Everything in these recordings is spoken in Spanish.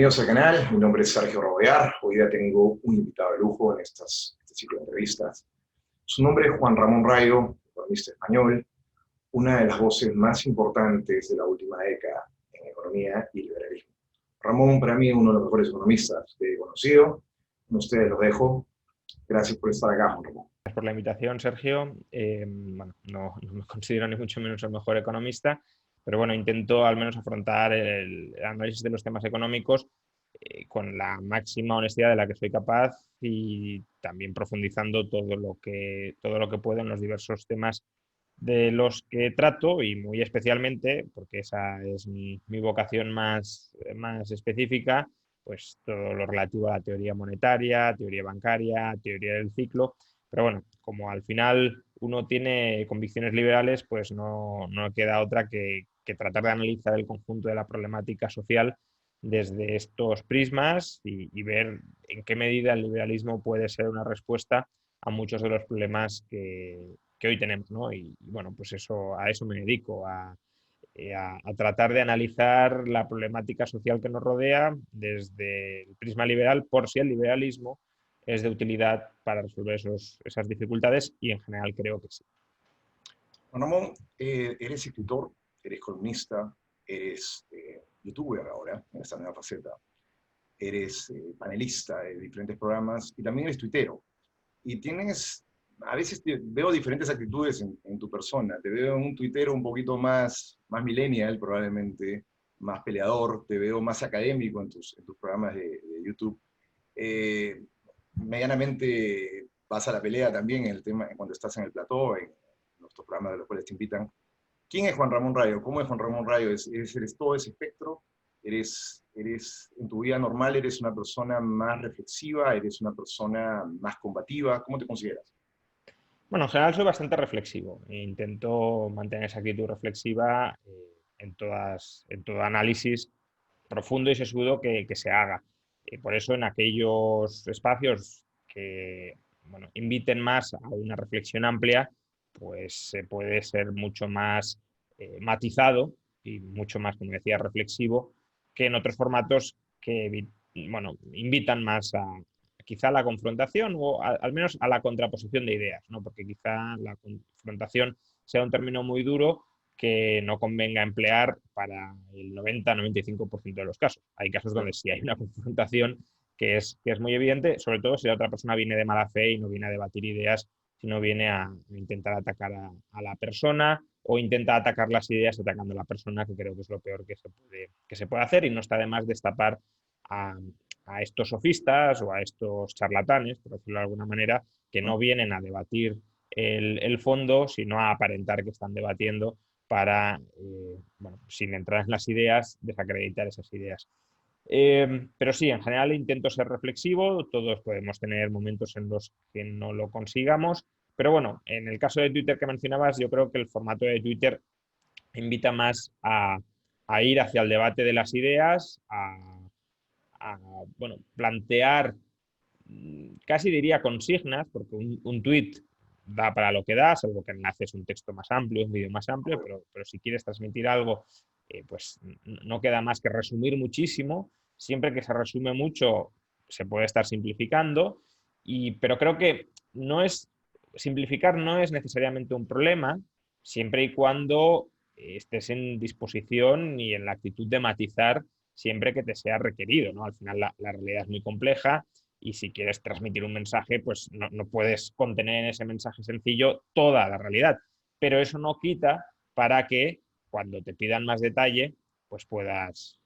Bienvenidos al canal, mi nombre es Sergio Robear. Hoy día tengo un invitado de lujo en este ciclo de entrevistas. Su nombre es Juan Ramón Rayo, economista español, una de las voces más importantes de la última década en economía y liberalismo. Ramón, para mí, uno de los mejores economistas que he conocido. Con ustedes los dejo. Gracias por estar acá, Juan Ramón. Gracias por la invitación, Sergio. Bueno, no me considero ni mucho menos el mejor economista, pero bueno, intento al menos afrontar el análisis de los temas económicos con la máxima honestidad de la que soy capaz y también profundizando todo lo que puedo en los diversos temas de los que trato y muy especialmente, porque esa es mi vocación más específica, pues todo lo relativo a la teoría monetaria, teoría bancaria, teoría del ciclo. Pero bueno, como al final uno tiene convicciones liberales, pues no queda otra que tratar de analizar el conjunto de la problemática social desde estos prismas y ver en qué medida el liberalismo puede ser una respuesta a muchos de los problemas que hoy tenemos, ¿no? Y bueno, pues a eso me dedico, a tratar de analizar la problemática social que nos rodea desde el prisma liberal, por si el liberalismo es de utilidad para resolver esas dificultades, y en general creo que sí. Juan Ramón, eres escritor, eres columnista, eres youtuber ahora, en esta nueva faceta. Eres panelista de diferentes programas y también eres tuitero. Y a veces veo diferentes actitudes en tu persona. Te veo un tuitero un poquito más millennial, probablemente, más peleador. Te veo más académico en tus programas de YouTube. Eh, Medianamente vas a la pelea también en el tema, cuando estás en el plató, en nuestros programas de los cuales te invitan. ¿Quién es Juan Ramón Rayo? ¿Cómo es Juan Ramón Rayo? ¿Eres todo ese espectro? En tu vida normal eres una persona más reflexiva? ¿Eres una persona más combativa? ¿Cómo te consideras? Bueno, en general soy bastante reflexivo e intento mantener esa actitud reflexiva en todo análisis profundo y sesudo que se haga. Por eso en aquellos espacios que bueno, inviten más a una reflexión amplia, pues se puede ser mucho más matizado y mucho más, como decía, reflexivo que en otros formatos que bueno, invitan más a quizá a la confrontación o al menos a la contraposición de ideas, ¿no? Porque quizá la confrontación sea un término muy duro que no convenga emplear para el 90-95% de los casos. Hay casos donde sí hay una confrontación que es muy evidente, sobre todo si la otra persona viene de mala fe y no viene a debatir ideas, sino viene a intentar atacar a la persona o intenta atacar las ideas atacando a la persona, que creo que es lo peor que se puede hacer, y no está de más destapar a, a estos sofistas o a estos charlatanes, por decirlo de alguna manera, que no vienen a debatir el fondo, sino a aparentar que están debatiendo para, bueno, sin entrar en las ideas, desacreditar esas ideas. Pero sí, en general intento ser reflexivo, todos podemos tener momentos en los que no lo consigamos, pero bueno, en el caso de Twitter que mencionabas, yo creo que el formato de Twitter invita más a ir hacia el debate de las ideas, bueno, plantear, casi diría consignas, porque un tweet da para lo que da, salvo que enlaces un texto más amplio, un vídeo más amplio, pero si quieres transmitir algo, pues no queda más que resumir muchísimo. Siempre que se resume mucho, se puede estar simplificando, pero creo que simplificar no es necesariamente un problema, siempre y cuando estés en disposición y en la actitud de matizar siempre que te sea requerido, ¿no? Al final la realidad es muy compleja y si quieres transmitir un mensaje, pues no puedes contener en ese mensaje sencillo toda la realidad. Pero eso no quita para que cuando te pidan más detalle, pues puedas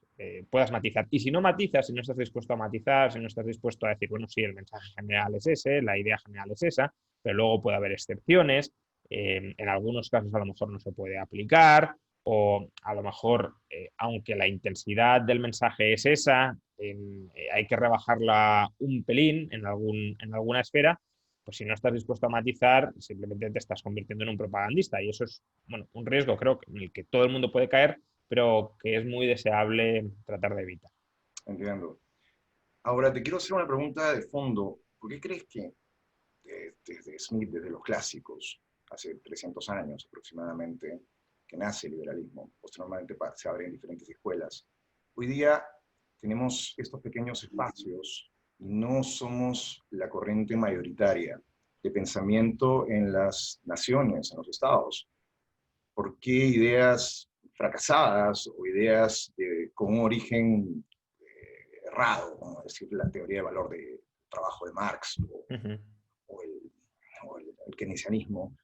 matizar. Y si no matizas, si no estás dispuesto a matizar, si no estás dispuesto a decir, bueno, sí, el mensaje general es ese, la idea general es esa, pero luego puede haber excepciones, en algunos casos a lo mejor no se puede aplicar, o a lo mejor, aunque la intensidad del mensaje es esa, hay que rebajarla un pelín en alguna esfera, pues si no estás dispuesto a matizar, simplemente te estás convirtiendo en un propagandista. Y eso es, bueno, un riesgo, creo, en el que todo el mundo puede caer, pero que es muy deseable tratar de evitar. Entiendo. Ahora, te quiero hacer una pregunta de fondo. ¿Por qué crees que desde Smith, desde los clásicos, hace 300 años aproximadamente, que nace el liberalismo, posteriormente se abren diferentes escuelas, hoy día tenemos estos pequeños espacios y no somos la corriente mayoritaria de pensamiento en las naciones, en los estados. ¿Por qué ideas fracasadas o ideas con un origen errado, como decir la teoría de valor de trabajo de Marx Ujú. o el keynesianismo,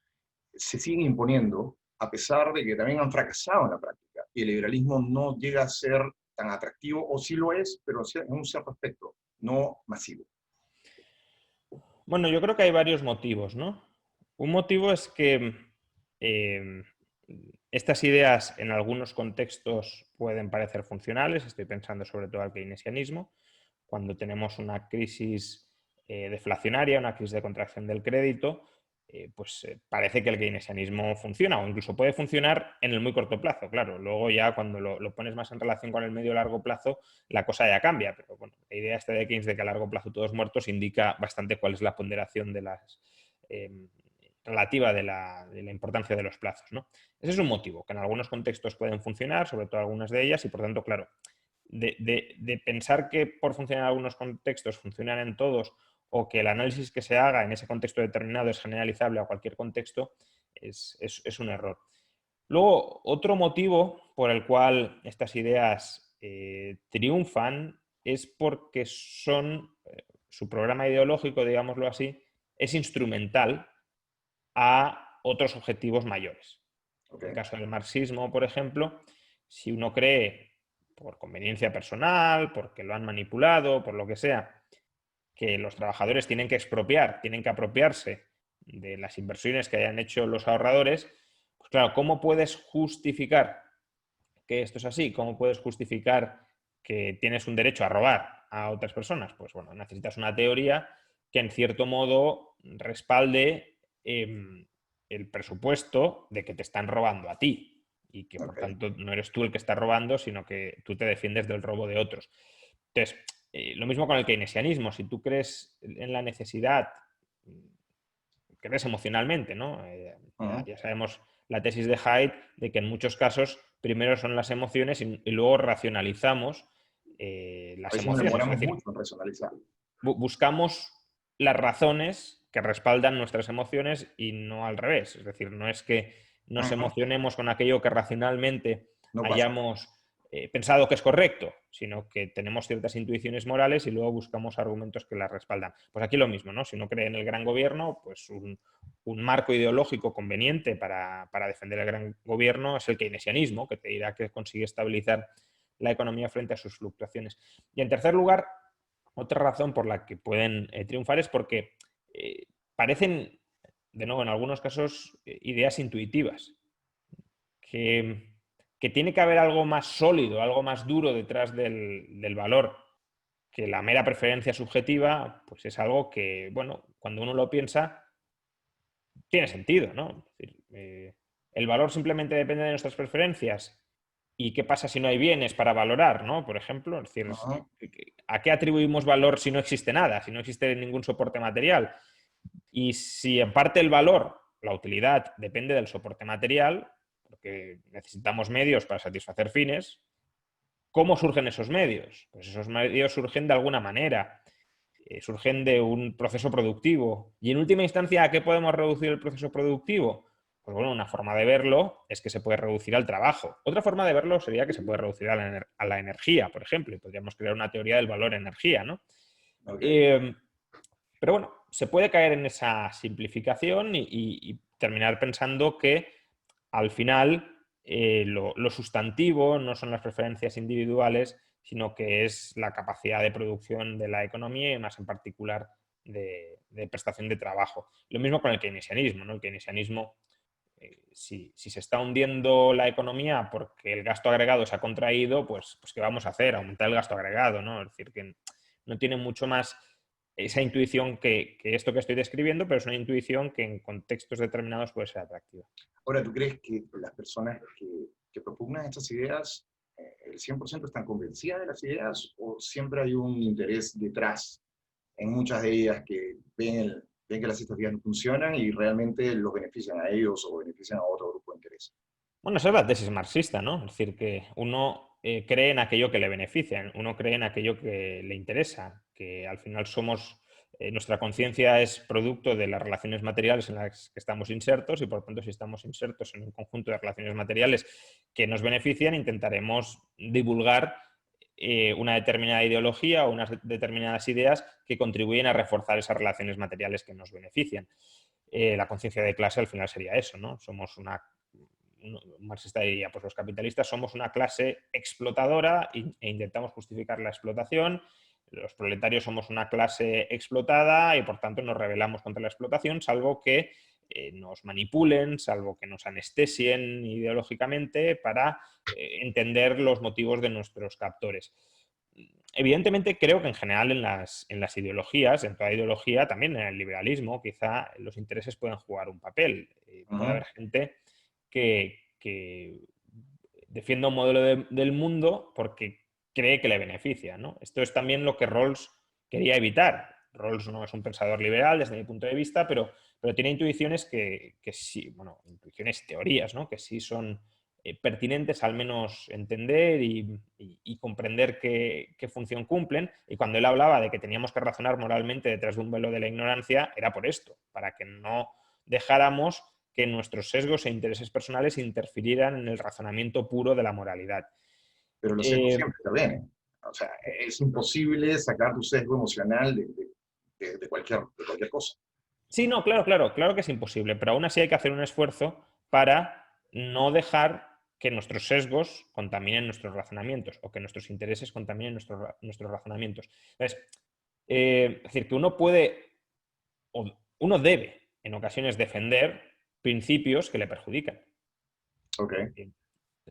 se siguen imponiendo a pesar de que también han fracasado en la práctica? Y el liberalismo no llega a ser tan atractivo, o sí lo es, pero en un cierto aspecto, no masivo. Bueno, yo creo que hay varios motivos, ¿no? Un motivo es que eh, estas ideas en algunos contextos pueden parecer funcionales. Estoy pensando sobre todo al keynesianismo, cuando tenemos una crisis deflacionaria, una crisis de contracción del crédito, pues parece que el keynesianismo funciona o incluso puede funcionar en el muy corto plazo. Claro, luego ya cuando lo pones más en relación con el medio y largo plazo, la cosa ya cambia. Pero bueno, la idea esta de Keynes de que a largo plazo todos muertos indica bastante cuál es la ponderación de las relativa de la importancia de los plazos, ¿no? Ese es un motivo, que en algunos contextos pueden funcionar, sobre todo algunas de ellas, y por tanto, claro, de pensar que por funcionar en algunos contextos funcionan en todos, o que el análisis que se haga en ese contexto determinado es generalizable a cualquier contexto, es un error. Luego, otro motivo por el cual estas ideas triunfan es porque su programa ideológico, digámoslo así, es instrumental a otros objetivos mayores. En el ¿Okay? caso del marxismo, por ejemplo, si uno cree, por conveniencia personal, porque lo han manipulado, por lo que sea, que los trabajadores tienen que expropiar, tienen que apropiarse de las inversiones que hayan hecho los ahorradores, pues claro, ¿cómo puedes justificar que esto es así? ¿Cómo puedes justificar que tienes un derecho a robar a otras personas? Pues bueno, necesitas una teoría que en cierto modo respalde el presupuesto de que te están robando a ti y que por Okay. tanto no eres tú el que está robando, sino que tú te defiendes del robo de otros. Entonces, lo mismo con el keynesianismo. Si tú crees en la necesidad, crees emocionalmente, ¿no? Ya sabemos la tesis de Haidt de que en muchos casos primero son las emociones y luego racionalizamos A las veces nos emociones. Es demoramos decir, mucho en racionalizar. buscamos las razones que respaldan nuestras emociones y no al revés. Es decir, no es que nos Ajá. emocionemos con aquello que racionalmente No pasa. hayamos pensado que es correcto, sino que tenemos ciertas intuiciones morales y luego buscamos argumentos que las respaldan. Pues aquí lo mismo, ¿no? Si uno cree en el gran gobierno, pues un marco ideológico conveniente para defender el gran gobierno es el keynesianismo, que te dirá que consigue estabilizar la economía frente a sus fluctuaciones. Y en tercer lugar, otra razón por la que pueden triunfar es porque parecen, de nuevo, en algunos casos, ideas intuitivas, que, que, tiene que haber algo más sólido, algo más duro detrás del valor, que la mera preferencia subjetiva, pues es algo que, bueno, cuando uno lo piensa, tiene sentido, ¿no? Es decir, el valor simplemente depende de nuestras preferencias. ¿Y qué pasa si no hay bienes para valorar, ¿no? Por ejemplo, es decir, Ajá. ¿a qué atribuimos valor si no existe nada, si no existe ningún soporte material? Y si en parte el valor, la utilidad, depende del soporte material, porque necesitamos medios para satisfacer fines, ¿cómo surgen esos medios? Pues esos medios surgen de alguna manera, surgen de un proceso productivo. Y en última instancia, ¿a qué podemos reducir el proceso productivo? Pues bueno, una forma de verlo es que se puede reducir al trabajo. Otra forma de verlo sería que se puede reducir a la energía, por ejemplo, y podríamos crear una teoría del valor energía, ¿no? Okay. Eh, pero bueno, se puede caer en esa simplificación y terminar pensando que al final lo sustantivo no son las preferencias individuales, sino que es la capacidad de producción de la economía y más en particular de prestación de trabajo. Lo mismo con el keynesianismo, ¿no? El keynesianismo, si se está hundiendo la economía porque el gasto agregado se ha contraído, pues ¿qué vamos a hacer? Aumentar el gasto agregado, ¿no? Es decir, que no tiene mucho más esa intuición que esto que estoy describiendo, pero es una intuición que en contextos determinados puede ser atractiva. Ahora, ¿tú crees que las personas que propugnan estas ideas, el 100% están convencidas de las ideas o siempre hay un interés detrás en muchas de ellas que ven que las estas vías no funcionan y realmente los benefician a ellos o benefician a otro grupo de interés? Bueno, esa es la tesis marxista, ¿no? Es decir, que uno cree en aquello que le beneficia, uno cree en aquello que le interesa, que al final nuestra conciencia es producto de las relaciones materiales en las que estamos insertos y por tanto si estamos insertos en un conjunto de relaciones materiales que nos benefician, intentaremos divulgar una determinada ideología o unas determinadas ideas que contribuyen a reforzar esas relaciones materiales que nos benefician. La conciencia de clase al final sería eso, ¿no? Somos un marxista diría, pues los capitalistas somos una clase explotadora e intentamos justificar la explotación. Los proletarios somos una clase explotada y por tanto nos rebelamos contra la explotación, salvo que nos manipulen, salvo que nos anestesien ideológicamente para entender los motivos de nuestros captores. Evidentemente, creo que en general en las ideologías, en toda ideología, también en el liberalismo, quizá los intereses pueden jugar un papel. Puede haber gente que defienda un modelo del mundo porque cree que le beneficia, ¿no? Esto es también lo que Rawls quería evitar. Rawls no es un pensador liberal desde mi punto de vista, pero tiene intuiciones que sí, bueno, intuiciones, teorías, ¿no? Que sí son pertinentes al menos entender y comprender qué función cumplen. Y cuando él hablaba de que teníamos que razonar moralmente detrás de un velo de la ignorancia, era por esto, para que no dejáramos que nuestros sesgos e intereses personales interfirieran en el razonamiento puro de la moralidad. Pero los sesgos siempre intervienen. O sea, es imposible sacar tu sesgo emocional de cualquier cosa. Sí, no, claro que es imposible, pero aún así hay que hacer un esfuerzo para no dejar que nuestros sesgos contaminen nuestros razonamientos o que nuestros intereses contaminen nuestros razonamientos. Entonces, es decir, que uno puede o uno debe en ocasiones defender principios que le perjudican. Ok.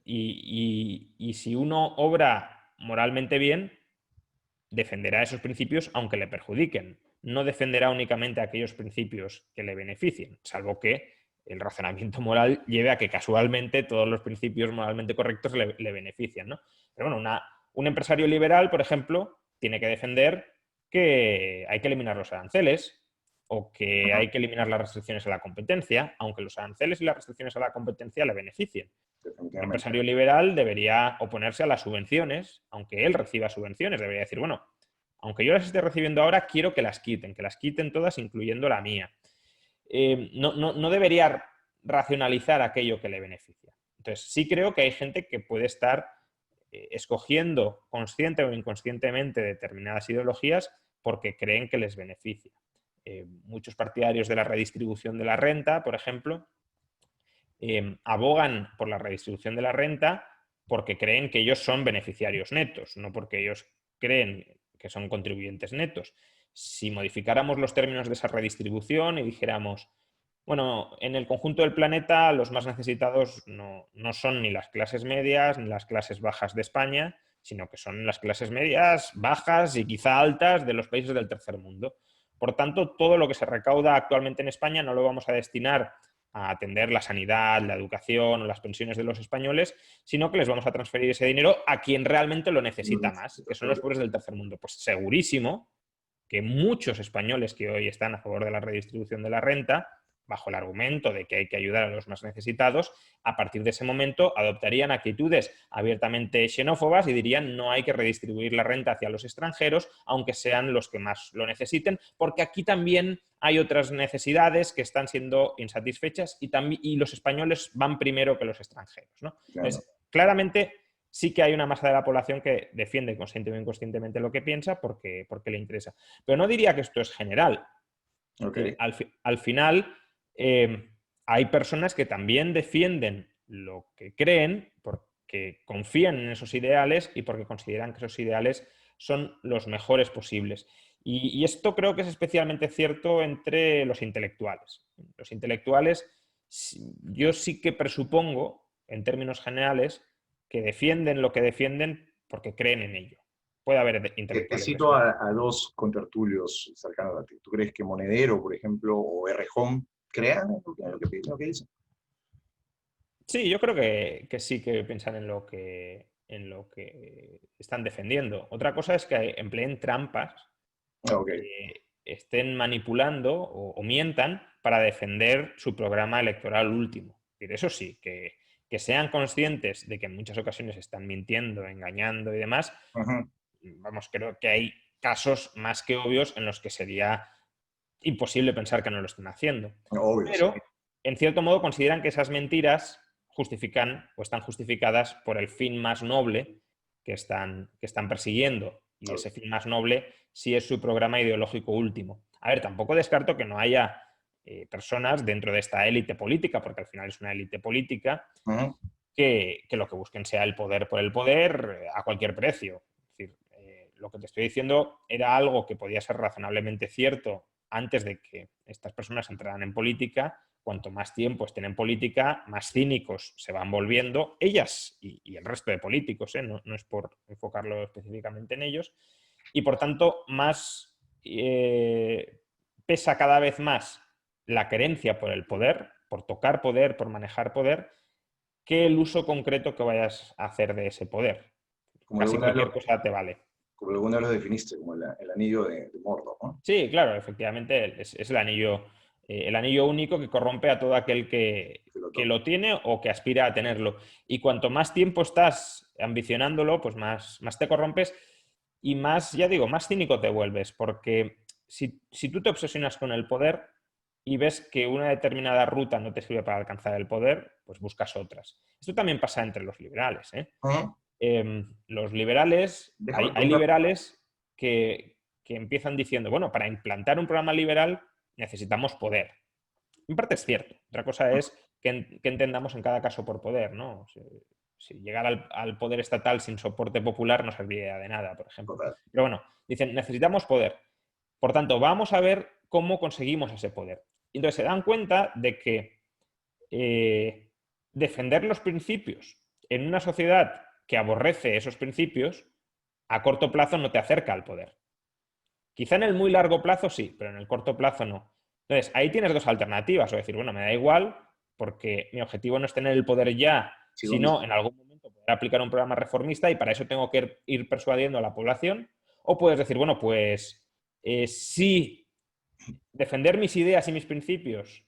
Y si uno obra moralmente bien, defenderá esos principios aunque le perjudiquen. No defenderá únicamente aquellos principios que le beneficien, salvo que el razonamiento moral lleve a que casualmente todos los principios moralmente correctos le benefician, ¿no? Pero bueno, un empresario liberal, por ejemplo, tiene que defender que hay que eliminar los aranceles o que hay que eliminar las restricciones a la competencia, aunque los aranceles y las restricciones a la competencia le beneficien. Un Definitivamente. empresario liberal debería oponerse a las subvenciones, aunque él reciba subvenciones. Debería decir, bueno, aunque yo las esté recibiendo ahora, quiero que las quiten todas, incluyendo la mía. No debería racionalizar aquello que le beneficia. Entonces, sí creo que hay gente que puede estar escogiendo consciente o inconscientemente determinadas ideologías porque creen que les beneficia. Muchos partidarios de la redistribución de la renta, por ejemplo, abogan por la redistribución de la renta porque creen que ellos son beneficiarios netos, no porque ellos creen que son contribuyentes netos. Si modificáramos los términos de esa redistribución y dijéramos, bueno, en el conjunto del planeta los más necesitados no son ni las clases medias ni las clases bajas de España, sino que son las clases medias, bajas y quizá altas de los países del tercer mundo. Por tanto, todo lo que se recauda actualmente en España no lo vamos a destinar a atender la sanidad, la educación o las pensiones de los españoles, sino que les vamos a transferir ese dinero a quien realmente lo necesita más, que son los pobres del tercer mundo. Pues segurísimo que muchos españoles que hoy están a favor de la redistribución de la renta, bajo el argumento de que hay que ayudar a los más necesitados, a partir de ese momento adoptarían actitudes abiertamente xenófobas y dirían no hay que redistribuir la renta hacia los extranjeros, aunque sean los que más lo necesiten, porque aquí también hay otras necesidades que están siendo insatisfechas y los españoles van primero que los extranjeros, ¿no? Claro. Entonces, claramente sí que hay una masa de la población que defiende consciente o inconscientemente lo que piensa porque le interesa. Pero no diría que esto es general. Okay. Al final, hay personas que también defienden lo que creen porque confían en esos ideales y porque consideran que esos ideales son los mejores posibles. Y esto creo que es especialmente cierto entre los intelectuales. Los intelectuales, yo sí que presupongo, en términos generales, que defienden lo que defienden porque creen en ello. Puede haber Te intelectuales cito desordenados. a dos contertulios cercanos a ti. ¿Tú crees que Monedero, por ejemplo, o Errejón crean en lo que dicen? Sí, yo creo que sí que piensan en lo que están defendiendo. Otra cosa es que empleen trampas, Ok. estén manipulando o mientan para defender su programa electoral último. Es decir, eso sí, que sean conscientes de que en muchas ocasiones están mintiendo, engañando y demás, vamos, creo que hay casos más que obvios en los que sería imposible pensar que no lo estén haciendo. Obvio, sí. Pero, en cierto modo, consideran que esas mentiras justifican o están justificadas por el fin más noble que están persiguiendo. Y ese fin más noble sí es su programa ideológico último. A ver, tampoco descarto que no haya personas dentro de esta élite política, porque al final es una élite política, que lo que busquen sea el poder por el poder a cualquier precio. Es decir, lo que te estoy diciendo era algo que podía ser razonablemente cierto antes de que estas personas entraran en política. Cuanto más tiempo estén en política, más cínicos se van volviendo, ellas y el resto de políticos, no es por enfocarlo específicamente en ellos, y por tanto más pesa cada vez más la querencia por el poder, por tocar poder, por manejar poder, que el uso concreto que vayas a hacer de ese poder. Como Casi alguna vez cualquier lo, cosa te vale. como alguna vez lo definiste, como el anillo de Mordor, ¿no? Sí, claro, efectivamente es el anillo único que corrompe a todo aquel Que lo que toca. lo tiene o que aspira a tenerlo. Y cuanto más tiempo estás ambicionándolo, pues más te corrompes y más, ya digo, más cínico te vuelves. Porque si tú te obsesionas con el poder y ves que una determinada ruta no te sirve para alcanzar el poder, pues buscas otras. Esto también pasa entre los liberales, ¿eh? Los liberales, Déjame hay preguntar. liberales que empiezan diciendo, bueno, para implantar un programa liberal necesitamos poder. En parte es cierto. Otra cosa es que entendamos en cada caso por poder, ¿no? Si llegar al poder estatal sin soporte popular no serviría de nada, por ejemplo. Total. Pero bueno, dicen, necesitamos poder. Por tanto, vamos a ver cómo conseguimos ese poder. Y entonces se dan cuenta de que defender los principios en una sociedad que aborrece esos principios, a corto plazo no te acerca al poder. Quizá en el muy largo plazo sí, pero en el corto plazo no. Entonces, ahí tienes dos alternativas, o decir, bueno, me da igual porque mi objetivo no es tener el poder ya, Sí, ¿dónde sino está? en algún momento poder aplicar un programa reformista y para eso tengo que ir persuadiendo a la población. O puedes decir, bueno, pues sí, defender mis ideas y mis principios,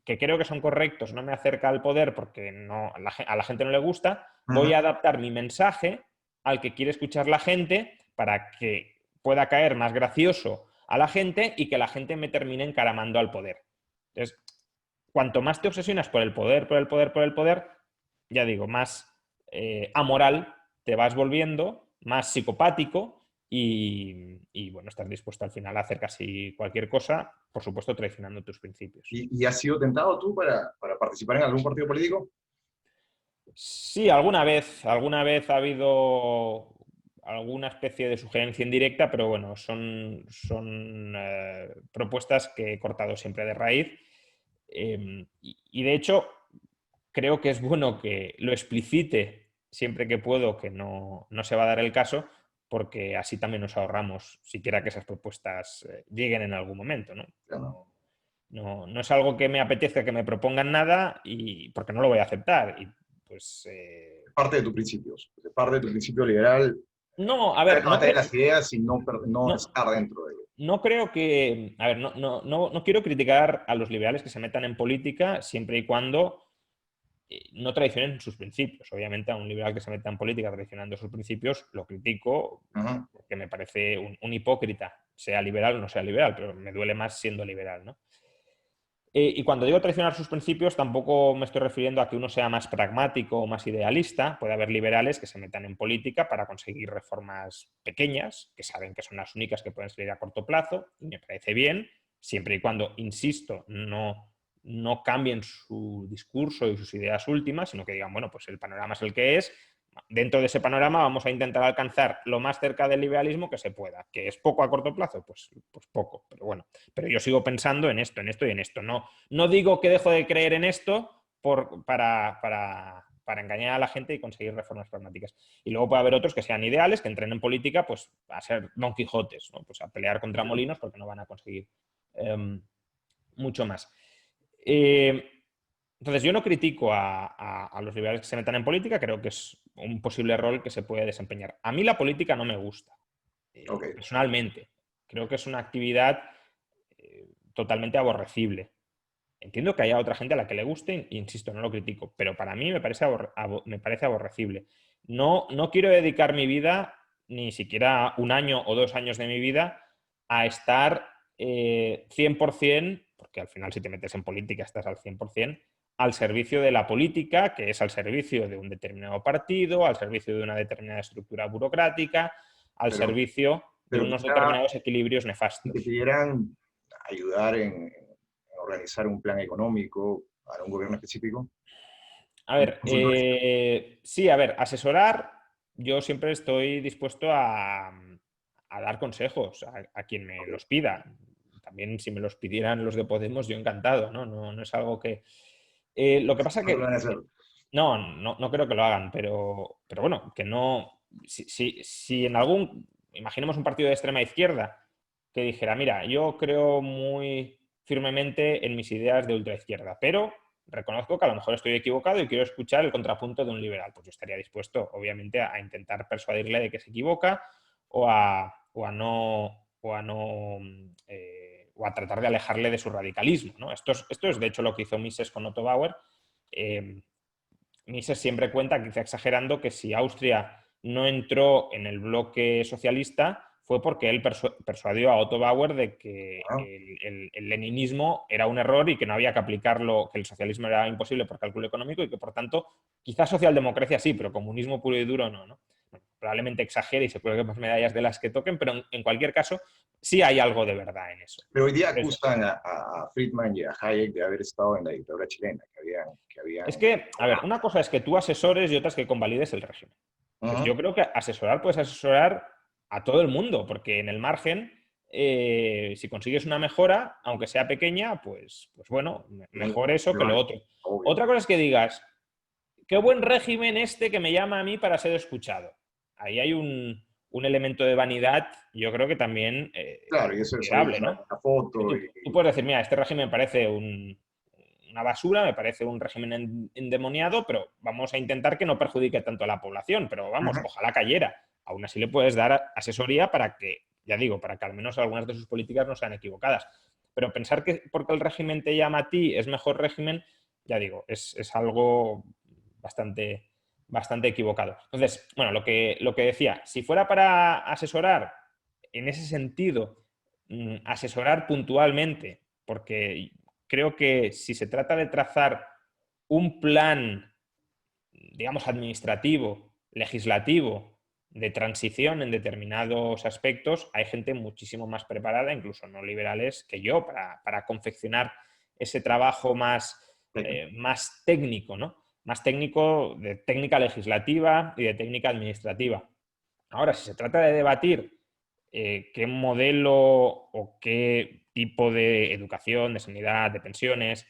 que creo que son correctos, no me acerca al poder porque no, a la gente no le gusta, voy a adaptar mi mensaje al que quiere escuchar la gente para que pueda caer más gracioso a la gente y que la gente me termine encaramando al poder. Entonces, cuanto más te obsesionas por el poder, por el poder, por el poder, ya digo, más amoral te vas volviendo, más psicopático bueno, estás dispuesto al final a hacer casi cualquier cosa, por supuesto traicionando tus principios. ¿Y has sido tentado tú para participar en algún partido político? Sí, alguna vez ha habido alguna especie de sugerencia indirecta, pero bueno, son propuestas que he cortado siempre de raíz. Y de hecho, creo que es bueno que lo explicite siempre que puedo, que no se va a dar el caso, porque así también nos ahorramos siquiera que esas propuestas lleguen en algún momento, ¿no? Claro. No es algo que me apetezca que me propongan nada y porque no lo voy a aceptar. Y pues Es parte de tus principios. Es parte de tu principio liberal. no, a ver, No tener las ideas y no no, estar dentro de ellas. no creo que, a ver, no quiero criticar a los liberales que se metan en política siempre y cuando no traicionen sus principios. Obviamente a un liberal que se meta en política traicionando sus principios lo critico porque me parece un hipócrita, sea liberal o no sea liberal, pero me duele más siendo liberal, ¿no? Y cuando digo traicionar sus principios, tampoco me estoy refiriendo a que uno sea más pragmático o más idealista. Puede haber liberales que se metan en política para conseguir reformas pequeñas, que saben que son las únicas que pueden salir a corto plazo, y me parece bien, siempre y cuando, insisto, no cambien su discurso y sus ideas últimas, sino que digan, bueno, pues el panorama es el que es. Dentro de ese panorama vamos a intentar alcanzar lo más cerca del liberalismo que se pueda. ¿Que es poco a corto plazo? Pues poco, pero bueno. Pero yo sigo pensando en esto y en esto. No digo que dejo de creer en esto para engañar a la gente y conseguir reformas pragmáticas. Y luego puede haber otros que sean ideales, que entren en política pues a ser Don Quijotes, ¿no? Pues a pelear contra molinos porque no van a conseguir mucho más. Entonces, yo no critico a los liberales que se metan en política, creo que es un posible rol que se puede desempeñar. A mí la política no me gusta, Ok. personalmente. Creo que es una actividad totalmente aborrecible. Entiendo que haya otra gente a la que le guste, insisto, no lo critico, pero para mí me parece aborrecible. No quiero dedicar mi vida, ni siquiera un año o 2 años de mi vida, a estar 100%, porque al final si te metes en política estás al 100%, al servicio de la política, que es al servicio de un determinado partido, al servicio de una determinada estructura burocrática, al Pero, servicio de pero unos quizá determinados equilibrios si te nefastos. pidieran ayudar en organizar un plan económico para un gobierno específico, A un ver, consultor. sí, a ver, asesorar, yo siempre estoy dispuesto a dar consejos a quien me los pida. También si me los pidieran los de Podemos, yo encantado, ¿no? No es algo que... lo que pasa No lo van a que hacer. no creo que lo hagan, pero bueno, que no... Si en algún... Imaginemos un partido de extrema izquierda que dijera, mira, yo creo muy firmemente en mis ideas de ultraizquierda, pero reconozco que a lo mejor estoy equivocado y quiero escuchar el contrapunto de un liberal. Pues yo estaría dispuesto, obviamente, a intentar persuadirle de que se equivoca o a no, o a tratar de alejarle de su radicalismo, ¿no? Esto es, de hecho, lo que hizo Mises con Otto Bauer. Eh, Mises siempre cuenta, quizá exagerando, que si Austria no entró en el bloque socialista fue porque él persuadió a Otto Bauer de que ¿No? el leninismo era un error y que no había que aplicarlo, que el socialismo era imposible por cálculo económico y que, por tanto, quizás socialdemocracia sí, pero comunismo puro y duro no, ¿no? Bueno, probablemente exagere y se cuelgue más medallas de las que toquen, pero en cualquier caso sí hay algo de verdad en eso. Pero hoy día Entonces, acusan a Friedman y a Hayek de haber estado en la dictadura chilena, es que, a ver, una cosa es que tú asesores y otra es que convalides el régimen. Entonces, Ujú. yo creo que asesorar puedes asesorar a todo el mundo, porque en el margen, si consigues una mejora, aunque sea pequeña, pues bueno, mejor eso que lo otro. Obvio. Otra cosa es que digas, qué buen régimen este que me llama a mí para ser escuchado. Ahí hay un elemento de vanidad, yo creo que también Claro, y eso es subir considerable, ¿no? una foto Tú puedes decir, mira, este régimen me parece una basura, me parece un régimen endemoniado, pero vamos a intentar que no perjudique tanto a la población, pero vamos, Ujú. ojalá cayera. Aún así le puedes dar asesoría para que, ya digo, para que al menos algunas de sus políticas no sean equivocadas. Pero pensar que porque el régimen te llama a ti es mejor régimen, ya digo, es algo bastante equivocado. Entonces, bueno, lo que decía, si fuera para asesorar en ese sentido, asesorar puntualmente, porque creo que si se trata de trazar un plan, digamos, administrativo, legislativo, de transición en determinados aspectos, hay gente muchísimo más preparada, incluso no liberales, que yo, para confeccionar ese trabajo más técnico, ¿no? Más técnico de técnica legislativa y de técnica administrativa. Ahora, si se trata de debatir qué modelo o qué tipo de educación, de sanidad, de pensiones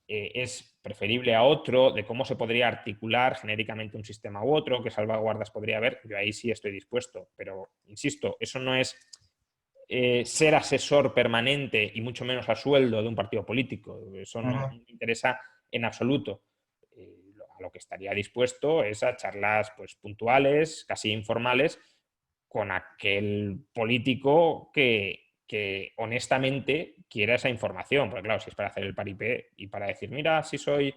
es preferible a otro, de cómo se podría articular genéricamente un sistema u otro, qué salvaguardas podría haber, yo ahí sí estoy dispuesto. Pero, insisto, eso no es ser asesor permanente y mucho menos a sueldo de un partido político. Eso no Ujú. me interesa en absoluto. A lo que estaría dispuesto es a charlas pues, puntuales, casi informales, con aquel político que honestamente quiera esa información. Porque claro, si es para hacer el paripé y para decir, mira, si soy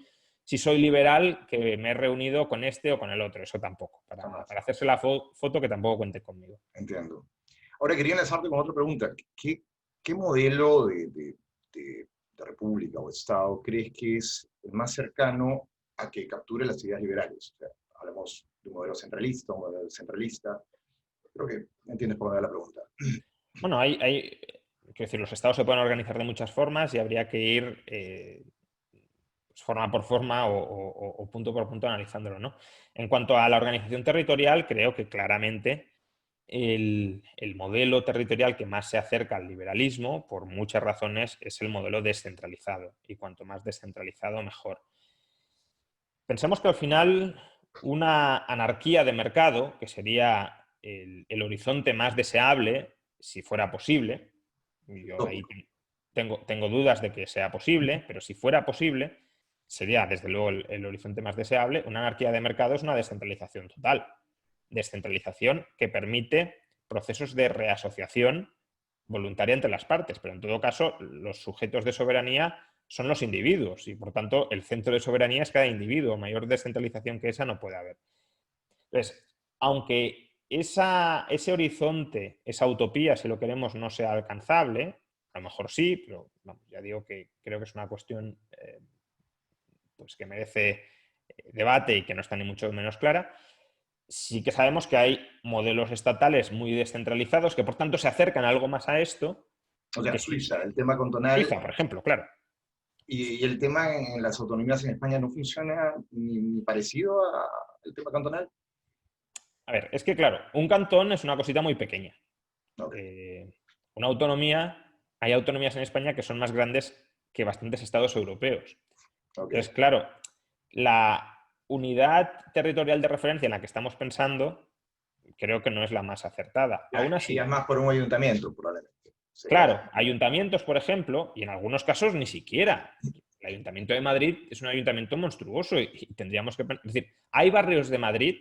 liberal, que me he reunido con este o con el otro, eso tampoco. Jamás. Para hacerse la foto, que tampoco cuente conmigo. Entiendo. Ahora quería lanzarte con otra pregunta. ¿Qué modelo de república o Estado crees que es el más cercano a que capture las ideas liberales? O sea, hablamos de un modelo centralista, un modelo centralista. Creo que entiendes por dónde va la pregunta. Bueno, quiero decir, los estados se pueden organizar de muchas formas y habría que ir pues, forma por forma o punto por punto analizándolo, ¿no? En cuanto a la organización territorial, creo que claramente el modelo territorial que más se acerca al liberalismo, por muchas razones, es el modelo descentralizado. Y cuanto más descentralizado, mejor. Pensemos que al final una anarquía de mercado, que sería el horizonte más deseable, si fuera posible, yo ahí Utópico. tengo dudas de que sea posible, pero si fuera posible, sería desde luego el horizonte más deseable. Una anarquía de mercado es una descentralización total. Descentralización que permite procesos de reasociación voluntaria entre las partes, pero en todo caso los sujetos de soberanía son los individuos y, por tanto, el centro de soberanía es cada individuo. Mayor descentralización que esa no puede haber. Entonces, aunque ese horizonte, esa utopía, si lo queremos, no sea alcanzable, a lo mejor sí, pero vamos, ya digo que creo que es una cuestión pues que merece debate y que no está ni mucho menos clara. Sí que sabemos que hay modelos estatales muy descentralizados que, por tanto, se acercan algo más a esto. O Y sea, que sí, Suiza, el tema cantonal Suiza, por ejemplo, claro. y el tema en las autonomías en España no funciona ni parecido al tema cantonal. A ver, es que, claro, un cantón es una cosita muy pequeña. Ok, Eh, una autonomía, hay autonomías en España que son más grandes que bastantes estados europeos. ok. Entonces, claro, la unidad territorial de referencia en la que estamos pensando creo que no es la más acertada. Ya, Aún ya así, es más por un ayuntamiento, probablemente. Sería claro, ayuntamientos, por ejemplo, y en algunos casos ni siquiera. El Ayuntamiento de Madrid es un ayuntamiento monstruoso y tendríamos que... Es decir, hay barrios de Madrid,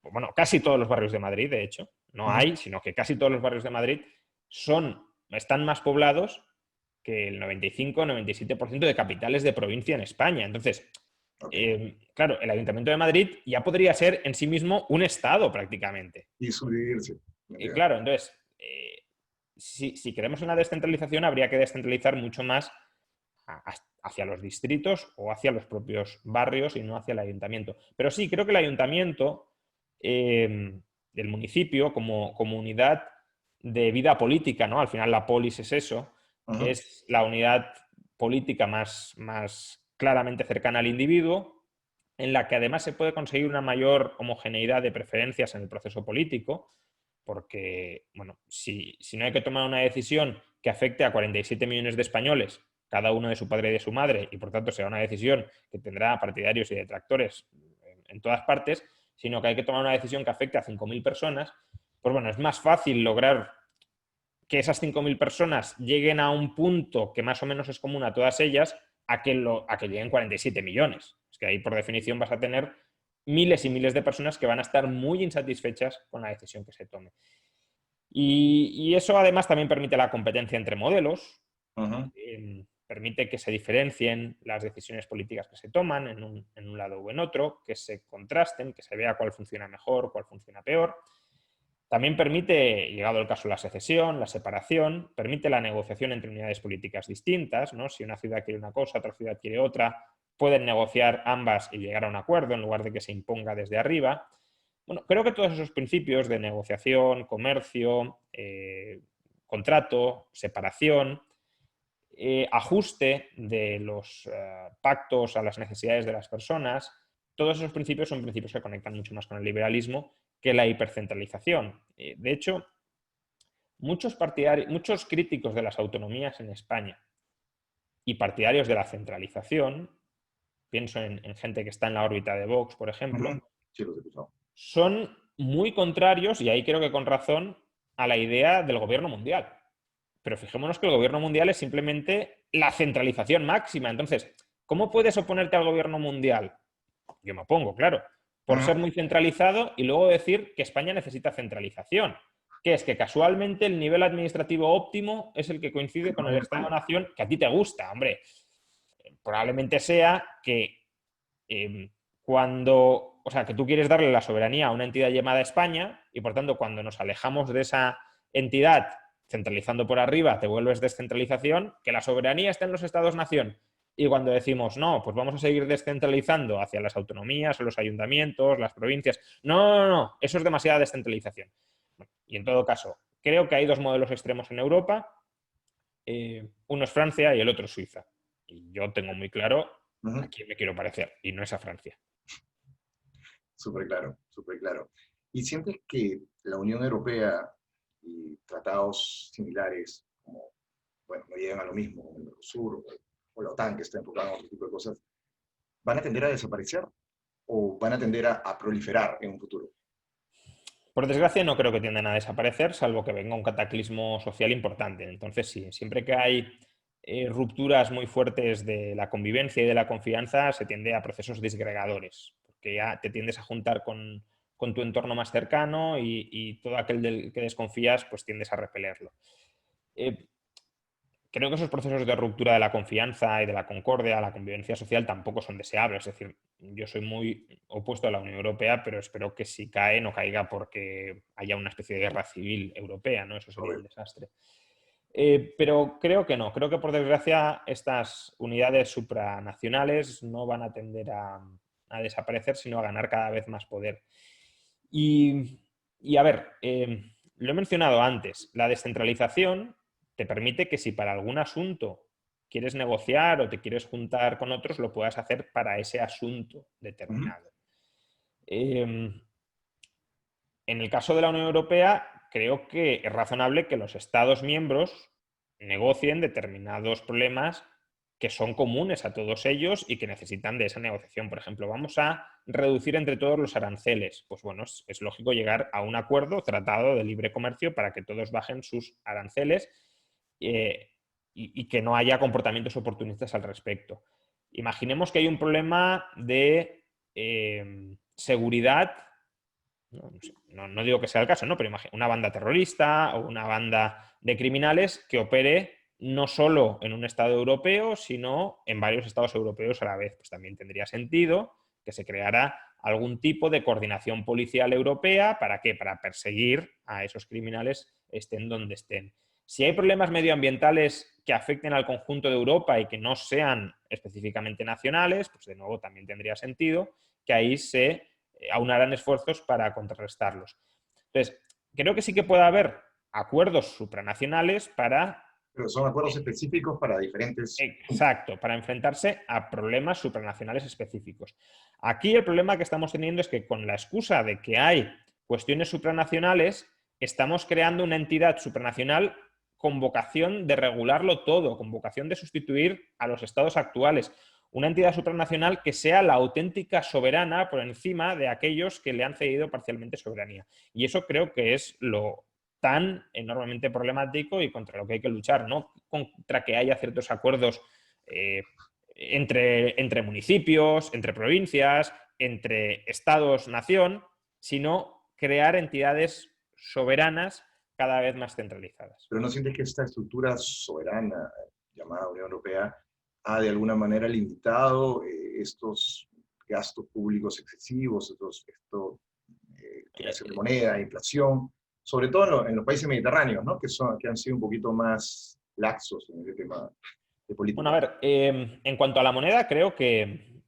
bueno, casi todos los barrios de Madrid, de hecho, no Ujú, hay, sino que casi todos los barrios de Madrid están más poblados que el 95-97% de capitales de provincia en España. Entonces, ok. claro, el Ayuntamiento de Madrid ya podría ser en sí mismo un estado prácticamente. Y subdividirse. ¿Me Y entiendes? claro, entonces, si queremos una descentralización, habría que descentralizar mucho más hacia los distritos o hacia los propios barrios y no hacia el ayuntamiento. Pero sí, creo que el ayuntamiento, el municipio, como unidad de vida política, ¿no? Al final la polis es eso, Ujú, es la unidad política más claramente cercana al individuo, en la que además se puede conseguir una mayor homogeneidad de preferencias en el proceso político, porque, bueno, si no hay que tomar una decisión que afecte a 47 millones de españoles, cada uno de su padre y de su madre, y por tanto será una decisión que tendrá partidarios y detractores en todas partes, sino que hay que tomar una decisión que afecte a 5.000 personas, pues bueno, es más fácil lograr que esas 5.000 personas lleguen a un punto que más o menos es común a todas ellas, a que lleguen 47 millones. Es que ahí, por definición, vas a tener miles y miles de personas que van a estar muy insatisfechas con la decisión que se tome. Y eso además también permite la competencia entre modelos, ujú. permite que se diferencien las decisiones políticas que se toman en un lado o en otro, que se contrasten, que se vea cuál funciona mejor, cuál funciona peor. También permite, llegado el caso, la secesión, la separación, permite la negociación entre unidades políticas distintas, ¿no? Si una ciudad quiere una cosa, otra ciudad quiere otra, pueden negociar ambas y llegar a un acuerdo en lugar de que se imponga desde arriba. Bueno, creo que todos esos principios de negociación, comercio, contrato, separación, ajuste de los pactos a las necesidades de las personas, todos esos principios son principios que conectan mucho más con el liberalismo que la hipercentralización. De hecho, muchos críticos de las autonomías en España y partidarios de la centralización, pienso en gente que está en la órbita de Vox, por Ujú. ejemplo, Sí, los he escuchado. son muy contrarios, y ahí creo que con razón, a la idea del gobierno mundial. Pero fijémonos que el gobierno mundial es simplemente la centralización máxima. Entonces, ¿cómo puedes oponerte al gobierno mundial? Yo me opongo, claro, por Ujú. ser muy centralizado y luego decir que España necesita centralización. Que es que casualmente el nivel administrativo óptimo es el que coincide con Estamos el en España. Estado-nación que a ti te gusta, hombre. Probablemente sea que o sea, que tú quieres darle la soberanía a una entidad llamada España y por tanto cuando nos alejamos de esa entidad centralizando por arriba, te vuelves descentralización, que la soberanía está en los estados-nación. Y cuando decimos, no, pues vamos a seguir descentralizando hacia las autonomías, los ayuntamientos, las provincias. No, no, no, eso es demasiada descentralización. Y en todo caso, creo que hay dos modelos extremos en Europa. Uno es Francia y el otro es Suiza. Y yo tengo muy claro a Ujú. quién me quiero parecer, y no es a Francia. Súper claro, súper claro. ¿Y sientes que la Unión Europea y tratados similares, como, bueno, no llegan a lo mismo, como el Mercosur o la OTAN, que está enfocada en otro tipo de cosas, van a tender a desaparecer o van a tender a proliferar en un futuro? Por desgracia, no creo que tiendan a desaparecer, salvo que venga un cataclismo social importante. Entonces, sí, siempre que hay rupturas muy fuertes de la convivencia y de la confianza, se tiende a procesos disgregadores, porque ya te tiendes a juntar con tu entorno más cercano y todo aquel del que desconfías, pues tiendes a repelerlo. Eh, creo que esos procesos de ruptura de la confianza y de la concordia, la convivencia social tampoco son deseables. Es decir, yo soy muy opuesto a la Unión Europea, pero espero que si cae no caiga porque haya una especie de guerra civil europea, ¿no? Eso sería un Correcto. desastre. Pero creo que no. Creo que por desgracia estas unidades supranacionales no van a tender a desaparecer, sino a ganar cada vez más poder. Y a ver, lo he mencionado antes, la descentralización te permite que si para algún asunto quieres negociar o te quieres juntar con otros, lo puedas hacer para ese asunto Ujú. determinado. En el caso de la Unión Europea, creo que es razonable que los Estados miembros negocien determinados problemas que son comunes a todos ellos y que necesitan de esa negociación. Por ejemplo, vamos a reducir entre todos los aranceles. Pues bueno, es lógico llegar a un acuerdo, tratado de libre comercio, para que todos bajen sus aranceles eh, y que no haya comportamientos oportunistas al respecto. Imaginemos que hay un problema de seguridad, no digo que sea el caso, ¿no? Pero una banda terrorista o una banda de criminales que opere no solo en un Estado europeo, sino en varios Estados europeos a la vez. Pues también tendría sentido que se creara algún tipo de coordinación policial europea. ¿Para qué? Para perseguir a esos criminales estén donde estén. Si hay problemas medioambientales que afecten al conjunto de Europa y que no sean específicamente nacionales, pues de nuevo también tendría sentido que ahí se aunarán esfuerzos para contrarrestarlos. Entonces, creo que sí que puede haber acuerdos supranacionales para, Pero son acuerdos específicos para diferentes... exacto, para enfrentarse a problemas supranacionales específicos. Aquí el problema que estamos teniendo es que con la excusa de que hay cuestiones supranacionales, estamos creando una entidad supranacional con vocación de regularlo todo, con vocación de sustituir a los estados actuales. Una entidad supranacional que sea la auténtica soberana por encima de aquellos que le han cedido parcialmente soberanía. Y eso creo que es lo tan enormemente problemático y contra lo que hay que luchar, no contra que haya ciertos acuerdos eh, entre municipios, entre provincias, entre estados-nación, sino crear entidades soberanas cada vez más centralizadas. Pero no sientes que esta estructura soberana llamada Unión Europea ha de alguna manera limitado estos gastos públicos excesivos, creación de Eh, moneda, inflación, sobre todo en los países mediterráneos, ¿no? Que han sido un poquito más laxos en el tema de Bueno, política? a ver, en cuanto a la moneda, creo que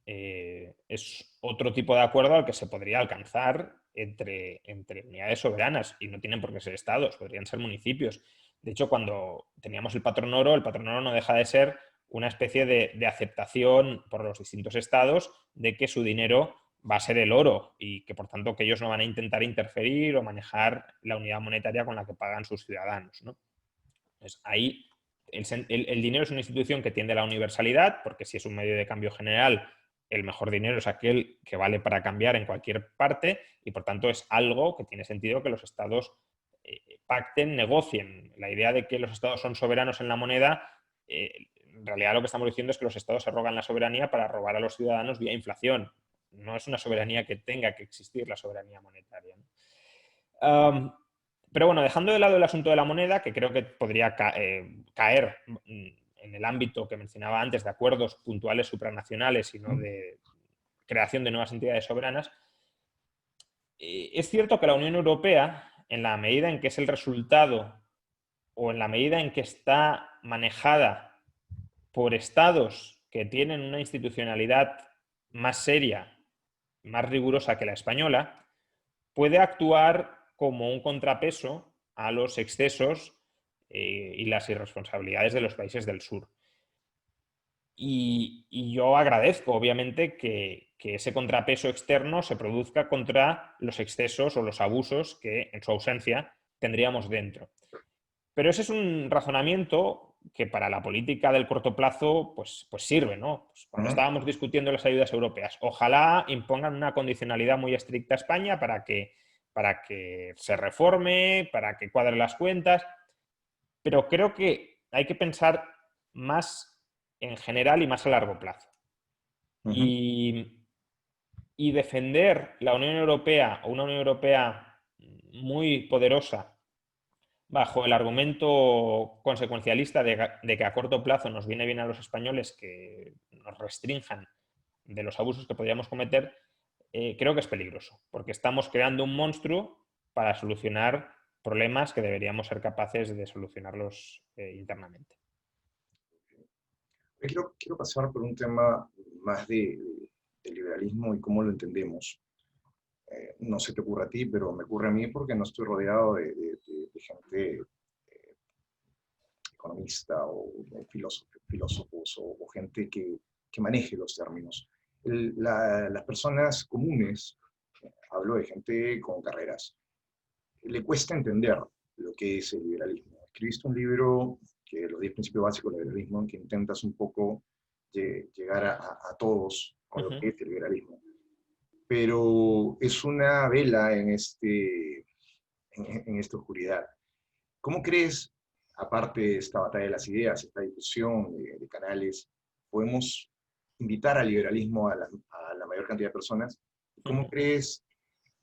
es otro tipo de acuerdo al que se podría alcanzar entre unidades soberanas y no tienen por qué ser estados, podrían ser municipios. De hecho, cuando teníamos el patrón oro no deja de ser una especie de aceptación por los distintos estados de que su dinero va a ser el oro y que por tanto que ellos no van a intentar interferir o manejar la unidad monetaria con la que pagan sus ciudadanos, ¿no? Entonces, ahí el dinero es una institución que tiende a la universalidad, porque si es un medio de cambio general, el mejor dinero es aquel que vale para cambiar en cualquier parte y por tanto es algo que tiene sentido que los estados pacten, negocien. La idea de que los estados son soberanos en la moneda, en realidad lo que estamos diciendo es que los estados se rogan la soberanía para robar a los ciudadanos vía inflación. No es una soberanía que tenga que existir la soberanía monetaria, ¿no? Pero bueno, dejando de lado el asunto de la moneda, que creo que podría caer en el ámbito que mencionaba antes de acuerdos puntuales supranacionales y no de creación de nuevas entidades soberanas, es cierto que la Unión Europea, en la medida en que es el resultado o en la medida en que está manejada por estados que tienen una institucionalidad más seria, más rigurosa que la española, puede actuar como un contrapeso a los excesos y las irresponsabilidades de los países del sur. Y yo agradezco, obviamente, que ese contrapeso externo se produzca contra los excesos o los abusos que, en su ausencia, tendríamos dentro. Pero ese es un razonamiento que para la política del corto plazo pues sirve, ¿no? Pues cuando Ajá. estábamos discutiendo las ayudas europeas, ojalá impongan una condicionalidad muy estricta a España para que se reforme, para que cuadre las cuentas, pero creo que hay que pensar más en general y más a largo plazo. Ujú. Y, y defender la Unión Europea o una Unión Europea muy poderosa bajo el argumento consecuencialista de que a corto plazo nos viene bien a los españoles que nos restrinjan de los abusos que podríamos cometer, creo que es peligroso, porque estamos creando un monstruo para solucionar problemas que deberíamos ser capaces de solucionarlos internamente. Quiero pasar por un tema más de liberalismo y cómo lo entendemos. No se te ocurre a ti, pero me ocurre a mí porque no estoy rodeado de gente economista o filósofos o gente que maneje los términos. Las personas comunes, hablo de gente con carreras, le cuesta entender lo que es el liberalismo. Escribiste un libro, que los 10 principios básicos del liberalismo, en que intentas un poco llegar a todos con lo que es el liberalismo. Pero es una vela en esta oscuridad. ¿Cómo crees, aparte de esta batalla de las ideas, esta discusión de canales, podemos invitar al liberalismo a la mayor cantidad de personas? ¿Cómo crees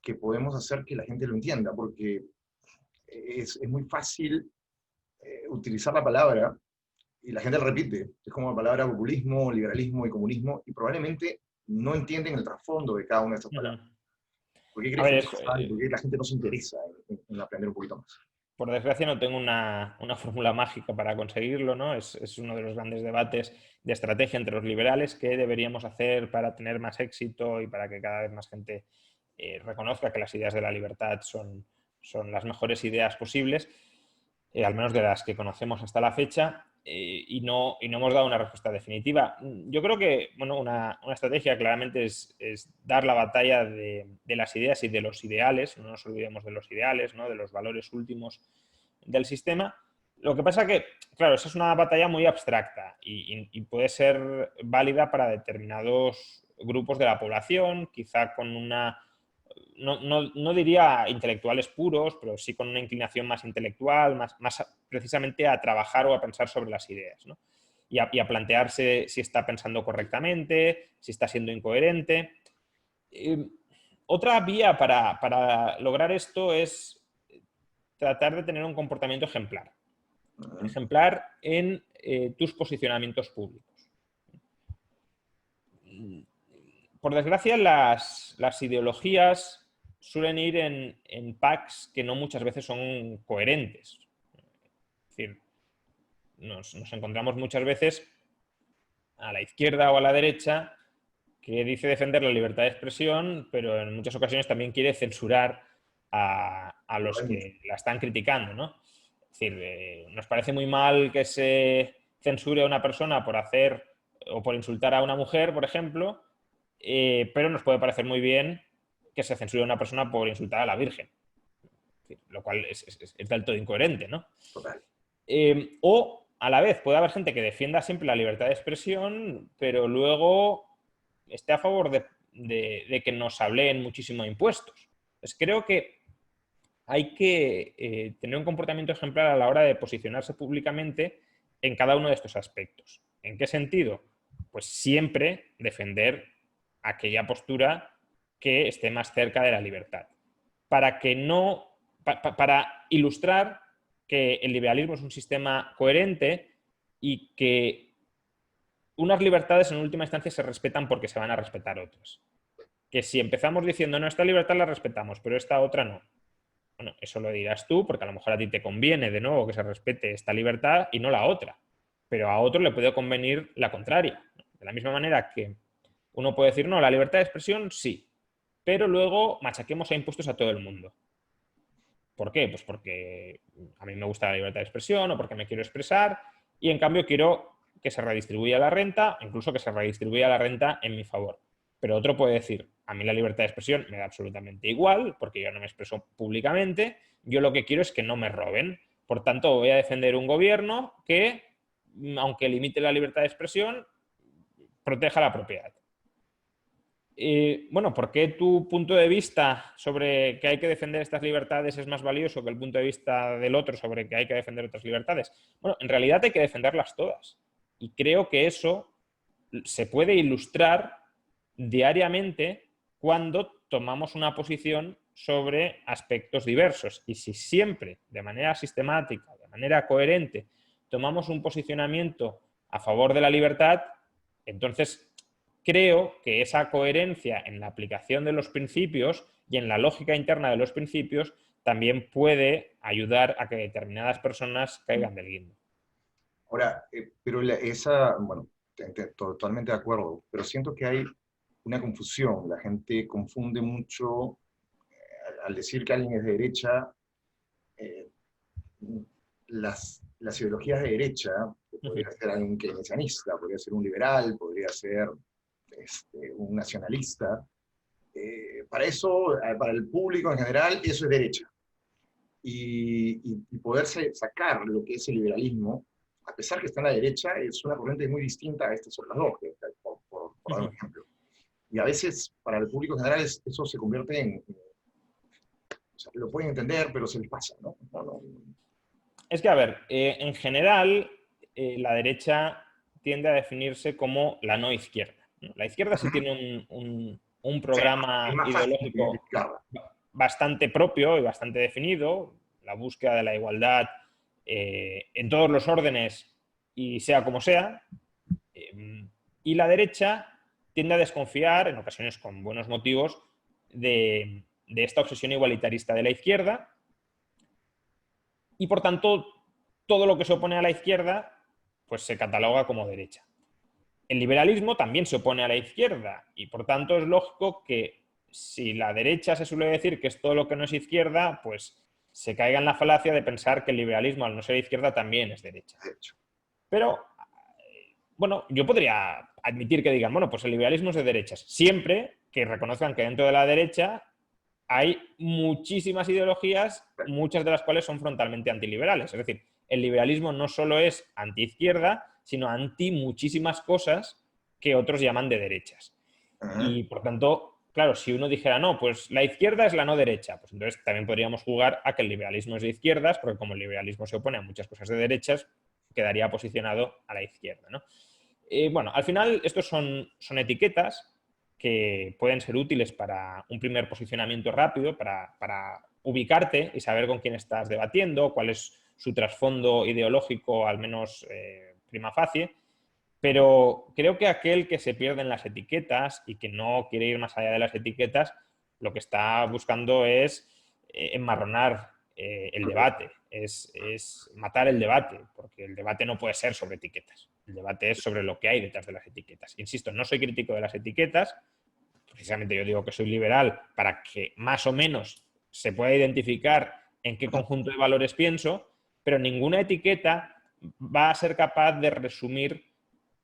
que podemos hacer que la gente lo entienda? Porque es muy fácil utilizar la palabra y la gente la repite. Es como la palabra populismo, liberalismo y comunismo, y probablemente no entienden el trasfondo de cada una de estas palabras. ¿Por qué A crees ver, que pasa y por qué la gente no se interesa en aprender un poquito más? por desgracia no tengo una fórmula mágica para conseguirlo, ¿no? Es uno de los grandes debates de estrategia entre los liberales. ¿Qué deberíamos hacer para tener más éxito y para que cada vez más gente reconozca que las ideas de la libertad son las mejores ideas posibles, al menos de las que conocemos hasta la fecha? Y no hemos dado una respuesta definitiva. Yo creo que bueno, una estrategia claramente es dar la batalla de las ideas y de los ideales. No nos olvidemos de los ideales, ¿no? De los valores últimos del sistema. Lo que pasa que, claro, esa es una batalla muy abstracta y puede ser válida para determinados grupos de la población, quizá con una no diría intelectuales puros, pero sí con una inclinación más intelectual, más precisamente a trabajar o a pensar sobre las ideas, ¿no? Y a plantearse si está pensando correctamente, si está siendo incoherente. Otra vía para lograr esto es tratar de tener un comportamiento ejemplar. Ejemplar en tus posicionamientos públicos. Por desgracia, las ideologías suelen ir en packs que no muchas veces son coherentes. Es decir, nos encontramos muchas veces a la izquierda o a la derecha que dice defender la libertad de expresión, pero en muchas ocasiones también quiere censurar a los que la están criticando, ¿no? Es decir, nos parece muy mal que se censure a una persona por hacer o por insultar a una mujer, por ejemplo, pero nos puede parecer muy bien que se censure a una persona por insultar a la Virgen, lo cual es del todo incoherente, ¿no? Total. O, a la vez, puede haber gente que defienda siempre la libertad de expresión, pero luego esté a favor de que nos hableen muchísimo de impuestos. Pues creo que hay que tener un comportamiento ejemplar a la hora de posicionarse públicamente en cada uno de estos aspectos. ¿En qué sentido? Pues siempre defender aquella postura que esté más cerca de la libertad. Para que no, para ilustrar que el liberalismo es un sistema coherente y que unas libertades en última instancia se respetan porque se van a respetar otras. Que si empezamos diciendo, no, esta libertad la respetamos, pero esta otra no. Bueno, eso lo dirás tú, porque a lo mejor a ti te conviene de nuevo que se respete esta libertad y no la otra. Pero a otro le puede convenir la contraria. De la misma manera que uno puede decir, no, la libertad de expresión sí, pero luego machaquemos a impuestos a todo el mundo. ¿Por qué? Pues porque a mí me gusta la libertad de expresión o porque me quiero expresar y en cambio quiero que se redistribuya la renta, incluso que se redistribuya la renta en mi favor. Pero otro puede decir, a mí la libertad de expresión me da absolutamente igual porque yo no me expreso públicamente, yo lo que quiero es que no me roben. Por tanto, voy a defender un gobierno que, aunque limite la libertad de expresión, proteja la propiedad. Bueno, ¿por qué tu punto de vista sobre que hay que defender estas libertades es más valioso que el punto de vista del otro sobre que hay que defender otras libertades? Bueno, en realidad hay que defenderlas todas. Y creo que eso se puede ilustrar diariamente cuando tomamos una posición sobre aspectos diversos. Y si siempre, de manera sistemática, de manera coherente, tomamos un posicionamiento a favor de la libertad, entonces creo que esa coherencia en la aplicación de los principios y en la lógica interna de los principios también puede ayudar a que determinadas personas caigan del guindo. Ahora, pero bueno, totalmente de acuerdo, pero siento que hay una confusión. La gente confunde mucho al decir que alguien es de derecha, eh, las ideologías de derecha, que podría ser alguien keynesianista, podría ser un liberal, podría ser un nacionalista. Para eso, para el público en general, eso es derecha. Y poderse sacar lo que es el liberalismo, a pesar que está en la derecha, es una corriente muy distinta a estas otras dos, por dar un ejemplo. Y a veces, para el público en general, eso se convierte o sea, lo pueden entender, pero se les pasa, ¿no? Es que, a ver, en general, la derecha tiende a definirse como la no izquierda, ¿no? La izquierda sí tiene un O sea, programa es más fácil ideológico identificarla. bastante propio y bastante definido, la búsqueda de la igualdad en todos los órdenes y sea como sea. Y la derecha tiende a desconfiar, en ocasiones con buenos motivos, de esta obsesión igualitarista de la izquierda y, por tanto, todo lo que se opone a la izquierda pues se cataloga como derecha. El liberalismo también se opone a la izquierda y, por tanto, es lógico que si la derecha se suele decir que es todo lo que no es izquierda, pues se caiga en la falacia de pensar que el liberalismo, al no ser izquierda, también es derecha. De hecho. Pero, bueno, yo podría admitir que digan, bueno, pues el liberalismo es de derechas, siempre que reconozcan que dentro de la derecha hay muchísimas ideologías, muchas de las cuales son frontalmente antiliberales. Es decir, el liberalismo no solo es antiizquierda, sino anti muchísimas cosas que otros llaman de derechas. Y, por tanto, claro, si uno dijera, no, pues la izquierda es la no derecha, pues entonces también podríamos jugar a que el liberalismo es de izquierdas, porque como el liberalismo se opone a muchas cosas de derechas, quedaría posicionado a la izquierda, ¿no? Bueno, al final estos son etiquetas que pueden ser útiles para un primer posicionamiento rápido, para ubicarte y saber con quién estás debatiendo, cuál es su trasfondo ideológico, al menos prima facie. Pero creo que aquel que se pierde en las etiquetas y que no quiere ir más allá de las etiquetas, lo que está buscando es enmarronar el debate, es matar el debate, porque el debate no puede ser sobre etiquetas. El debate es sobre lo que hay detrás de las etiquetas. Insisto, no soy crítico de las etiquetas, precisamente yo digo que soy liberal para que más o menos se pueda identificar en qué conjunto de valores pienso, pero ninguna etiqueta va a ser capaz de resumir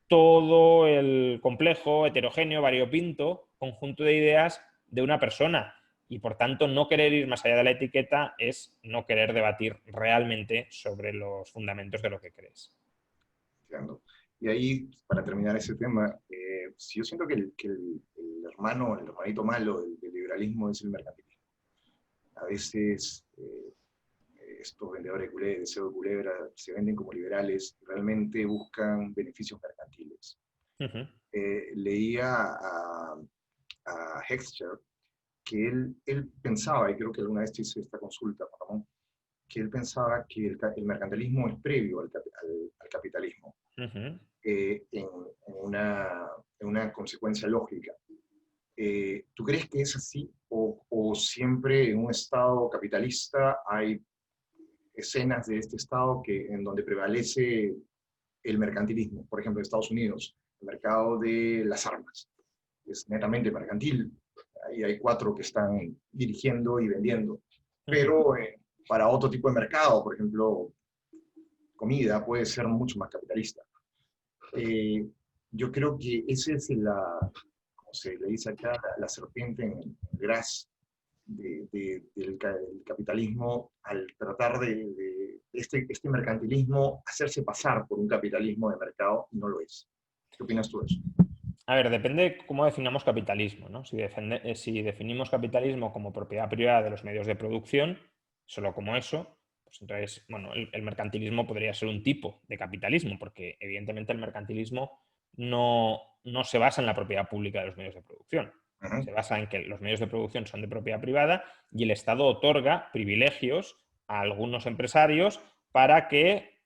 todo el complejo, heterogéneo, variopinto conjunto de ideas de una persona. Y, por tanto, no querer ir más allá de la etiqueta es no querer debatir realmente sobre los fundamentos de lo que crees. Entiendo. Y ahí, para terminar ese tema, si yo siento que el hermanito malo del liberalismo es el mercantilismo. A veces estos vendedores de deseo de culebra se venden como liberales y realmente buscan beneficios mercantiles. Leía a Heckscher que él pensaba, y creo que alguna vez te hice esta consulta, Ramón, que él pensaba que el mercantilismo es previo al capitalismo, en una consecuencia lógica. ¿Tú crees que es así? ¿O siempre en un Estado capitalista hay escenas de este Estado en donde prevalece el mercantilismo? Por ejemplo, en Estados Unidos, el mercado de las armas es netamente mercantil. Ahí hay 4 que están dirigiendo y vendiendo. Pero para otro tipo de mercado, por ejemplo, comida, puede ser mucho más capitalista. Yo creo que ese es como se le dice acá, la serpiente en el gras del capitalismo, al tratar de este mercantilismo hacerse pasar por un capitalismo de mercado, no lo es. ¿Qué opinas tú de eso? A ver, depende cómo definamos capitalismo, ¿no? Si definimos capitalismo como propiedad privada de los medios de producción, solo como eso, pues entonces, bueno, el mercantilismo podría ser un tipo de capitalismo, porque evidentemente el mercantilismo no se basa en la propiedad pública de los medios de producción. Ujú. Se basa en que los medios de producción son de propiedad privada y el Estado otorga privilegios a algunos empresarios para que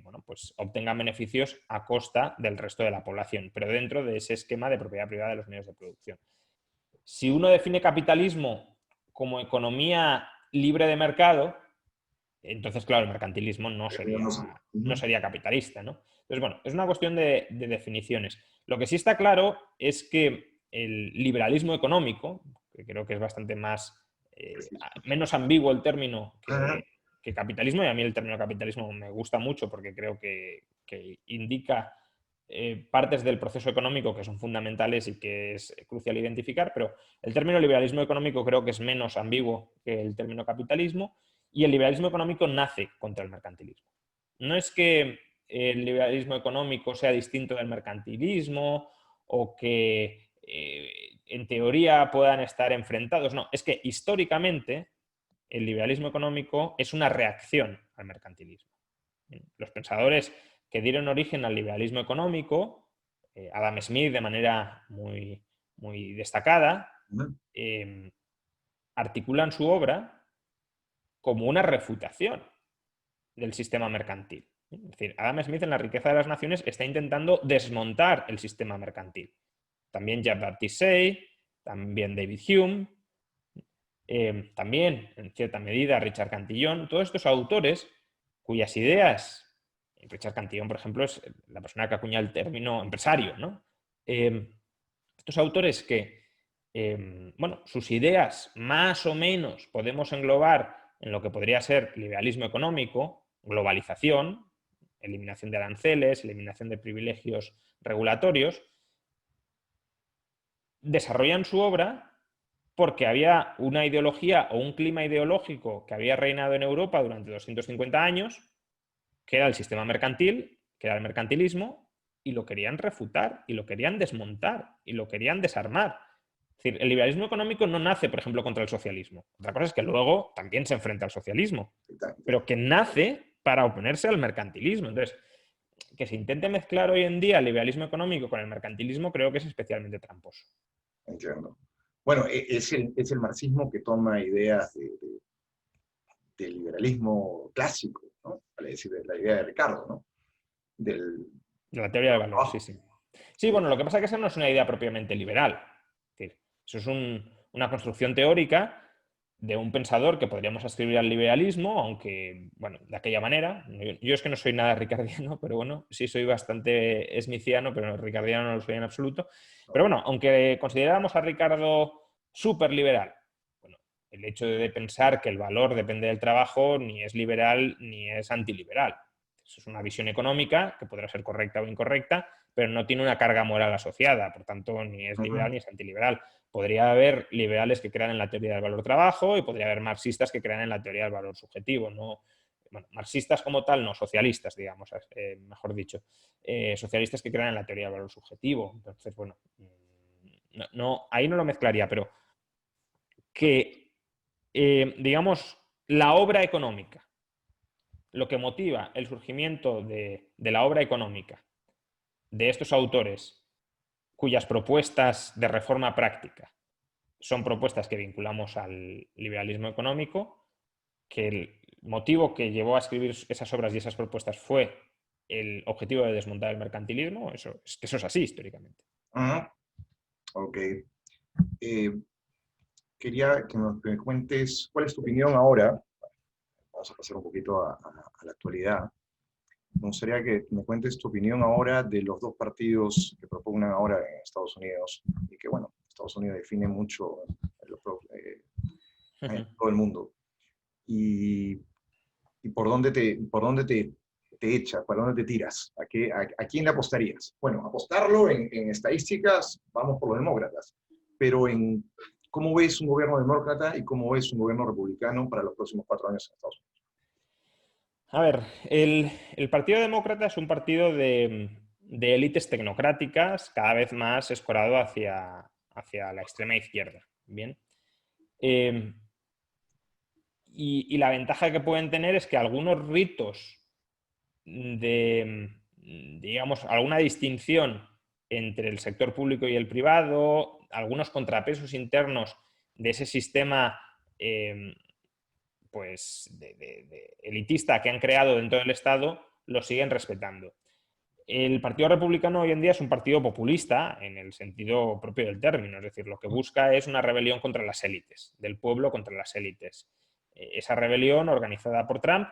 bueno, pues obtengan beneficios a costa del resto de la población, pero dentro de ese esquema de propiedad privada de los medios de producción. Si uno define capitalismo como economía libre de mercado, entonces, claro, el mercantilismo no Ujú. sería capitalista, ¿no? Entonces, bueno, es una cuestión de definiciones. Lo que sí está claro es que el liberalismo económico, que creo que es bastante más, Preciso. menos ambiguo el término Ajá. que capitalismo, y a mí el término capitalismo me gusta mucho porque creo que indica partes del proceso económico que son fundamentales y que es crucial identificar, pero el término liberalismo económico creo que es menos ambiguo que el término capitalismo, y el liberalismo económico nace contra el mercantilismo. No es que el liberalismo económico sea distinto del mercantilismo o que en teoría puedan estar enfrentados, no, es que históricamente el liberalismo económico es una reacción al mercantilismo. Los pensadores que dieron origen al liberalismo económico, Adam Smith de manera muy destacada, Ujú. eh, articulan su obra como una refutación del sistema mercantil. Es decir, Adam Smith en La riqueza de las naciones está intentando desmontar el sistema mercantil. También Jean-Baptiste Say, también David Hume, también, en cierta medida, Richard Cantillon, todos estos autores cuyas ideas, Richard Cantillon, por ejemplo, es la persona que acuña el término empresario, ¿no? Estos autores que, bueno, sus ideas más o menos podemos englobar en lo que podría ser liberalismo económico, globalización, eliminación de aranceles, eliminación de privilegios regulatorios, desarrollan su obra porque había una ideología o un clima ideológico que había reinado en Europa durante 250 años, que era el sistema mercantil, que era el mercantilismo, y lo querían refutar, y lo querían desmontar, y lo querían desarmar. Es decir, el liberalismo económico no nace, por ejemplo, contra el socialismo. Otra cosa es que luego también se enfrenta al socialismo, Exactamente. pero que nace para oponerse al mercantilismo. Entonces, que se intente mezclar hoy en día el liberalismo económico con el mercantilismo creo que es especialmente tramposo. Entiendo. Bueno, es el marxismo que toma ideas del liberalismo clásico, ¿no? Vale decir, de la idea de Ricardo, ¿no? Del De la teoría del valor, sí, trabajo. sí. Sí, bueno, lo que pasa es que esa no es una idea propiamente liberal. Es decir, eso es una construcción teórica de un pensador que podríamos ascribir al liberalismo, aunque, bueno, de aquella manera. Yo es que no soy nada ricardiano, pero bueno, sí soy bastante smithiano, pero ricardiano no lo soy en absoluto. Pero bueno, aunque consideráramos a Ricardo súper liberal, bueno, el hecho de pensar que el valor depende del trabajo ni es liberal ni es antiliberal. Eso es una visión económica que podrá ser correcta o incorrecta, pero no tiene una carga moral asociada, por tanto, ni es Ujú. liberal ni es antiliberal. Podría haber liberales que crean en la teoría del valor trabajo y podría haber marxistas que crean en la teoría del valor subjetivo. No, bueno, marxistas como tal, no, socialistas, digamos, mejor dicho. Socialistas que crean en la teoría del valor subjetivo. Entonces, bueno, ahí no lo mezclaría, pero que, digamos, la obra económica, lo que motiva el surgimiento de la obra económica de estos autores cuyas propuestas de reforma práctica son propuestas que vinculamos al liberalismo económico, que el motivo que llevó a escribir esas obras y esas propuestas fue el objetivo de desmontar el mercantilismo, eso es así históricamente. Ujú. Ok. Eh, quería que me cuentes cuál es tu opinión ahora. Vamos a pasar un poquito a la actualidad. Me gustaría que me cuentes tu opinión ahora de los dos partidos que propugnan ahora en Estados Unidos y que, bueno, Estados Unidos define mucho en todo el mundo. Y, y por dónde te echas, por dónde te tiras, a quién le apostarías. Bueno, apostarlo en estadísticas, vamos por los demócratas, pero en cómo ves un gobierno demócrata y cómo ves un gobierno republicano para los próximos 4 años en Estados A ver, el Partido Demócrata es un partido de élites tecnocráticas cada vez más escorado hacia la extrema izquierda. Bien. Eh, y la ventaja que pueden tener es que algunos ritos digamos, alguna distinción entre el sector público y el privado, algunos contrapesos internos de ese sistema pues de elitista que han creado dentro del Estado, lo siguen respetando. El Partido Republicano hoy en día es un partido populista en el sentido propio del término, es decir, lo que busca es una rebelión contra las élites, del pueblo contra las élites. Esa rebelión organizada por Trump,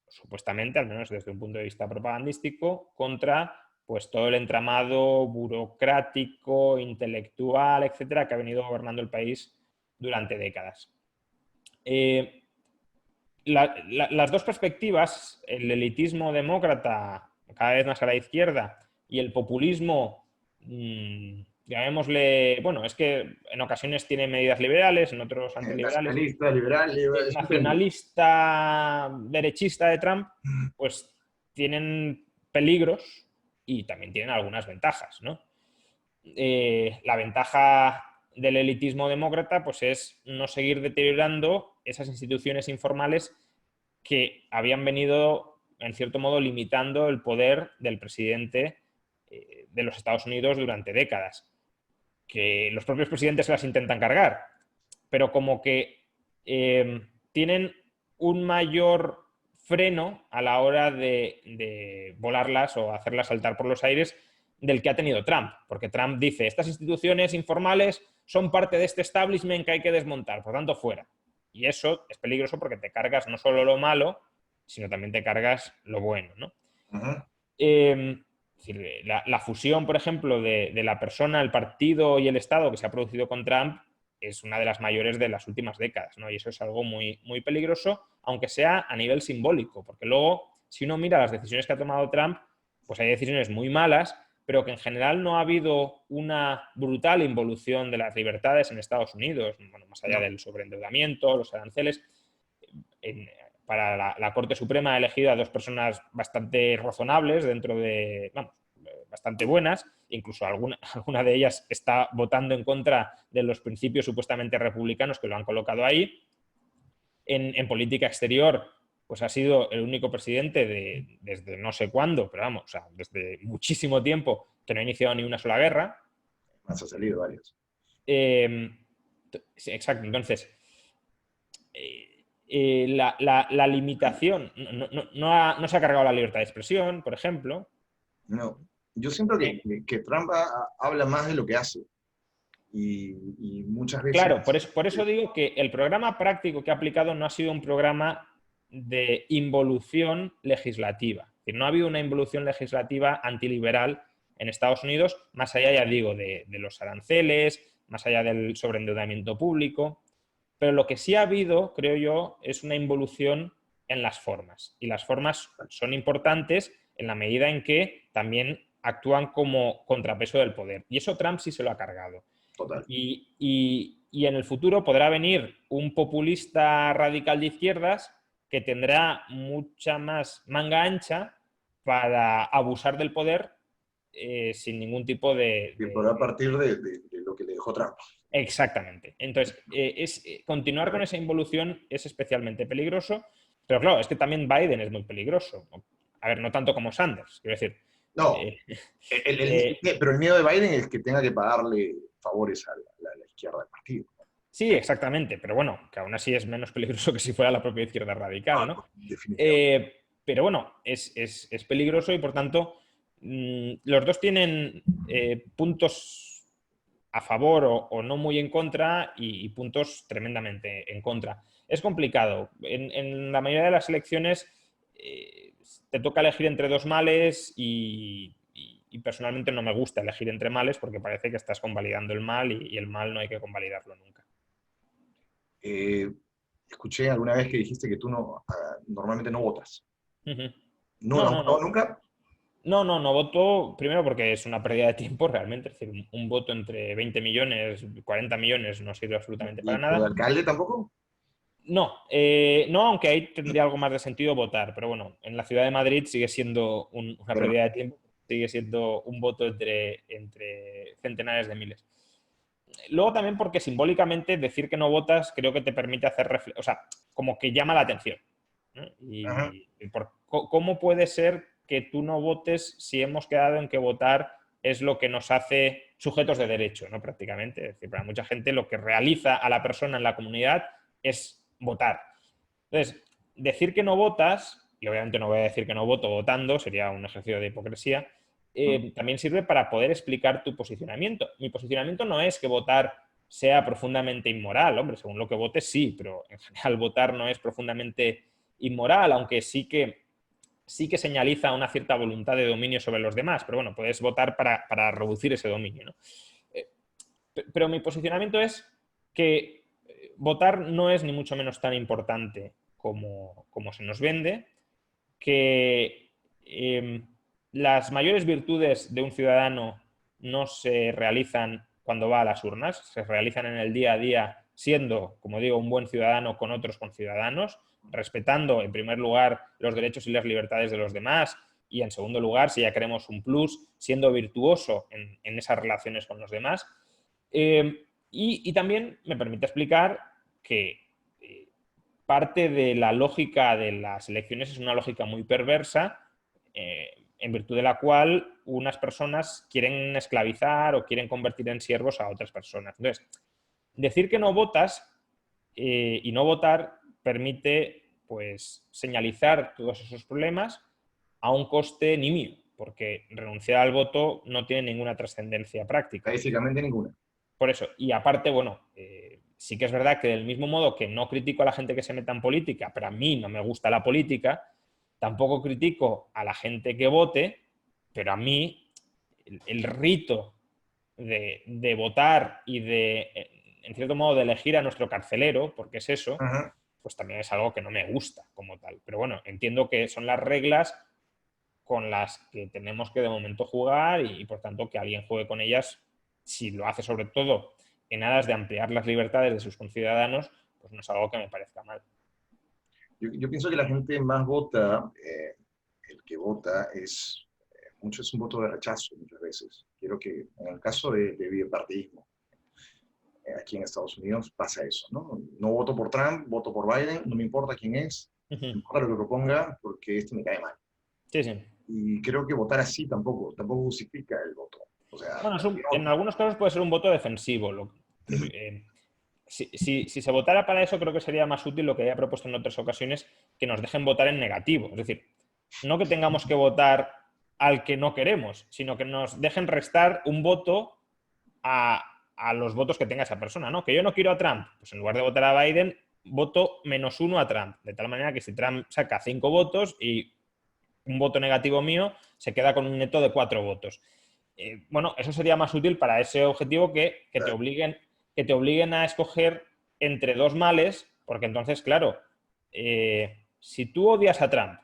supuestamente, al menos desde un punto de vista propagandístico, contra pues todo el entramado burocrático, intelectual, etcétera, que ha venido gobernando el país durante décadas. Las dos perspectivas, el elitismo demócrata cada vez más a la izquierda y el populismo, llamémosle, bueno, es que en ocasiones tiene medidas liberales, en otros antiliberales, Nacionalista, liberal, el es un término. nacionalista derechista de Trump, pues tienen peligros y también tienen algunas ventajas, ¿no? La ventaja del elitismo demócrata pues es no seguir deteriorando esas instituciones informales que habían venido, en cierto modo, limitando el poder del presidente de los Estados Unidos durante décadas. Que los propios presidentes se las intentan cargar, pero como que tienen un mayor freno a la hora de volarlas o hacerlas saltar por los aires del que ha tenido Trump, porque Trump dice, estas instituciones informales son parte de este establishment que hay que desmontar, por tanto, fuera. Y eso es peligroso porque te cargas no solo lo malo, sino también te cargas lo bueno, ¿no? Es decir, la fusión, por ejemplo, de la persona, el partido y el Estado que se ha producido con Trump es una de las mayores de las últimas décadas, ¿no? Y eso es algo muy, muy peligroso, aunque sea a nivel simbólico, porque luego, si uno mira las decisiones que ha tomado Trump, pues hay decisiones muy malas, pero que en general no ha habido una brutal involución de las libertades en Estados Unidos, bueno, más allá del sobreendeudamiento, los aranceles. Para la Corte Suprema ha elegido a dos personas bastante razonables dentro de, vamos, bastante buenas, incluso alguna de ellas está votando en contra de los principios supuestamente republicanos que lo han colocado ahí. En política exterior, pues ha sido el único presidente desde no sé cuándo, pero vamos, o sea, desde muchísimo tiempo que no ha iniciado ni una sola guerra. Más ha salido varios. Sí, exacto, entonces la limitación no se ha cargado la libertad de expresión, por ejemplo. No, yo siento que Trump habla más de lo que hace. Y muchas veces... Claro, por eso digo que el programa práctico que ha aplicado no ha sido un programa de involución legislativa. Es decir, no ha habido una involución legislativa antiliberal en Estados Unidos, más allá, ya digo, de los aranceles, más allá del sobreendeudamiento público. Pero lo que sí ha habido, creo yo, es una involución en las formas. Y las formas son importantes en la medida en que también actúan como contrapeso del poder. Y eso Trump sí se lo ha cargado. Total. Y en el futuro podrá venir un populista radical de izquierdas que tendrá mucha más manga ancha para abusar del poder sin ningún tipo de... Que podrá partir de lo que le dejó Trump. Exactamente. Entonces, continuar con esa involución es especialmente peligroso, pero claro, es que también Biden es muy peligroso. A ver, no tanto como Sanders, quiero decir. No, pero el miedo de Biden es que tenga que pagarle favores a la izquierda del partido. Sí, exactamente, pero bueno, que aún así es menos peligroso que si fuera la propia izquierda radical, ¿no? Definitivamente. Pero bueno, es peligroso y por tanto los dos tienen puntos a favor o no muy en contra y puntos tremendamente en contra. Es complicado. En la mayoría de las elecciones te toca elegir entre dos males y personalmente no me gusta elegir entre males porque parece que estás convalidando el mal y el mal no hay que convalidarlo nunca. Escuché alguna vez que dijiste que tú normalmente no votas. Uh-huh. ¿No has votado nunca? No voto, primero porque es una pérdida de tiempo realmente, es decir, un voto entre 20 millones, 40 millones no sirve absolutamente para ¿Y nada. como alcalde tampoco? No, aunque ahí tendría algo más de sentido votar, pero bueno, en la ciudad de Madrid sigue siendo una pérdida de tiempo, sigue siendo un voto entre centenares de miles. Luego también porque simbólicamente decir que no votas creo que te permite hacer o sea, como que llama la atención, ¿no? ¿Cómo puede ser que tú no votes si hemos quedado en que votar es lo que nos hace sujetos de derecho, ¿no? Prácticamente. Es decir, para mucha gente lo que realiza a la persona en la comunidad es votar. Entonces, decir que no votas, y obviamente no voy a decir que no voto votando, sería un ejercicio de hipocresía, también sirve para poder explicar tu posicionamiento. Mi posicionamiento no es que votar sea profundamente inmoral, hombre, según lo que votes sí, pero en general votar no es profundamente inmoral, aunque sí que señaliza una cierta voluntad de dominio sobre los demás, pero bueno, puedes votar para reducir ese dominio, ¿no? Pero mi posicionamiento es que votar no es ni mucho menos tan importante como se nos vende, que las mayores virtudes de un ciudadano no se realizan cuando va a las urnas, se realizan en el día a día siendo, como digo, un buen ciudadano con otros conciudadanos, respetando en primer lugar los derechos y las libertades de los demás y en segundo lugar, si ya queremos un plus, siendo virtuoso en esas relaciones con los demás. Y también me permite explicar que parte de la lógica de las elecciones es una lógica muy perversa, en virtud de la cual unas personas quieren esclavizar o quieren convertir en siervos a otras personas. Entonces, decir que no votas y no votar permite pues señalizar todos esos problemas a un coste nimio, porque renunciar al voto no tiene ninguna trascendencia práctica. Básicamente ninguna. Por eso, y aparte, bueno, sí que es verdad que del mismo modo que no critico a la gente que se meta en política, pero a mí no me gusta la política, tampoco critico a la gente que vote, pero a mí el rito de votar y en cierto modo, de elegir a nuestro carcelero, porque es eso, Ajá. pues también es algo que no me gusta como tal. Pero bueno, entiendo que son las reglas con las que tenemos que de momento jugar y por tanto que alguien juegue con ellas, si lo hace sobre todo en aras de ampliar las libertades de sus conciudadanos, pues no es algo que me parezca mal. Yo pienso que la gente más vota, el que vota mucho es un voto de rechazo muchas veces. Quiero que en el caso de bipartidismo, aquí en Estados Unidos pasa eso, ¿no? No voto por Trump, voto por Biden, no me importa quién es, no importa lo que proponga, porque este me cae mal. Sí, sí. Y creo que votar así tampoco justifica el voto. O sea, Bueno, en algunos casos puede ser un voto defensivo. Es decir, si se votara para eso, creo que sería más útil lo que haya propuesto en otras ocasiones, que nos dejen votar en negativo. Es decir, no que tengamos que votar al que no queremos, sino que nos dejen restar un voto a los votos que tenga esa persona, ¿no? Que yo no quiero a Trump, pues en lugar de votar a Biden, voto -1 a Trump. De tal manera que si Trump saca 5 votos y un voto negativo mío, se queda con un neto de 4 votos. Bueno, eso sería más útil para ese objetivo que te obliguen a escoger entre dos males, porque entonces, claro, si tú odias a Trump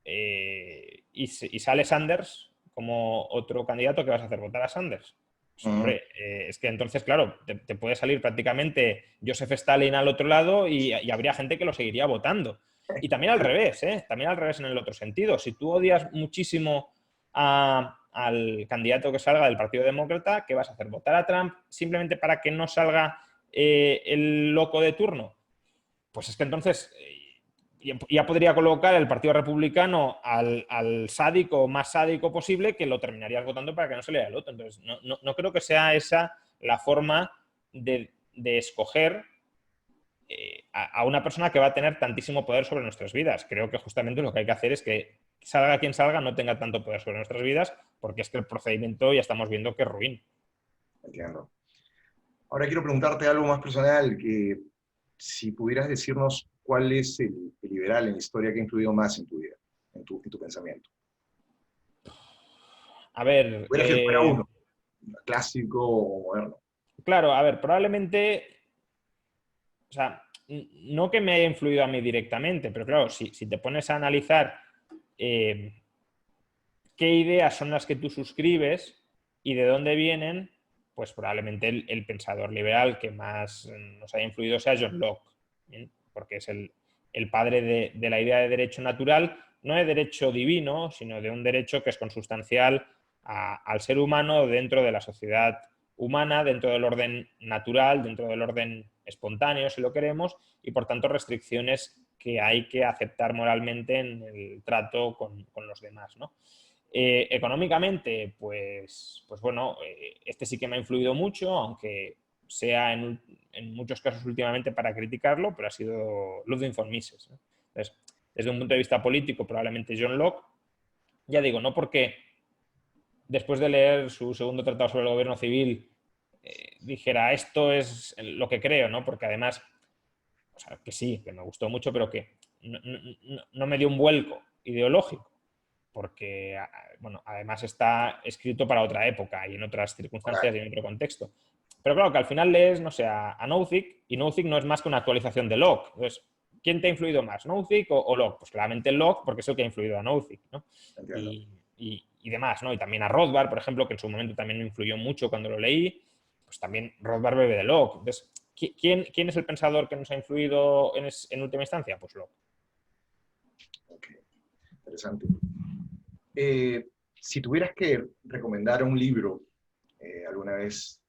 y sale Sanders como otro candidato, ¿qué vas a hacer? ¿Votar a Sanders? Pues, hombre, es que entonces, claro, te puede salir prácticamente Joseph Stalin al otro lado y habría gente que lo seguiría votando. Y también al revés, ¿eh? También al revés en el otro sentido. Si tú odias muchísimo al candidato que salga del Partido Demócrata, ¿qué vas a hacer? ¿Votar a Trump simplemente para que no salga el loco de turno? Pues es que entonces ya podría colocar el Partido Republicano al sádico más sádico posible, que lo terminarías votando para que no se lea el otro. Entonces, no creo que sea esa la forma de escoger a una persona que va a tener tantísimo poder sobre nuestras vidas. Creo que justamente lo que hay que hacer es que salga quien salga no tenga tanto poder sobre nuestras vidas, porque es que el procedimiento ya estamos viendo que es ruin. Entiendo. Ahora quiero preguntarte algo más personal, que si pudieras decirnos cuál es el liberal en la historia que ha influido más en tu vida, en tu pensamiento. A ver, Pudieras que fuera uno, clásico o moderno. claro, a ver, probablemente, o sea, no que me haya influido a mí directamente, pero claro, si te pones a analizar qué ideas son las que tú suscribes y de dónde vienen, pues probablemente el pensador liberal que más nos haya influido sea John Locke, ¿bien? Porque es el padre de la idea de derecho natural, no de derecho divino, sino de un derecho que es consustancial al ser humano dentro de la sociedad humana, dentro del orden natural, dentro del orden espontáneo, si lo queremos, y por tanto restricciones que hay que aceptar moralmente en el trato con los demás, ¿no? Económicamente, pues bueno, este sí que me ha influido mucho, aunque sea en muchos casos últimamente para criticarlo, pero ha sido Ludwig von Mises, ¿no? Entonces, desde un punto de vista político, probablemente John Locke, ya digo, no porque después de leer su segundo tratado sobre el gobierno civil dijera esto es lo que creo, ¿no? Porque además, o sea, que sí, que me gustó mucho, pero que no me dio un vuelco ideológico, porque, bueno, además está escrito para otra época y en otras circunstancias y en otro contexto. Pero claro, que al final lees, no sé, a Nozick, y Nozick no es más que una actualización de Locke. Entonces, ¿quién te ha influido más, Nozick o Locke? Pues claramente Locke, porque es el que ha influido a Nozick, ¿no? Entiendo. Y demás, ¿no? Y también a Rothbard, por ejemplo, que en su momento también me influyó mucho cuando lo leí, pues también Rothbard bebe de Locke. Entonces, ¿quién es el pensador que nos ha influido en última instancia? Pues Locke. Ok, interesante. Si tuvieras que recomendar un libro, alguna vez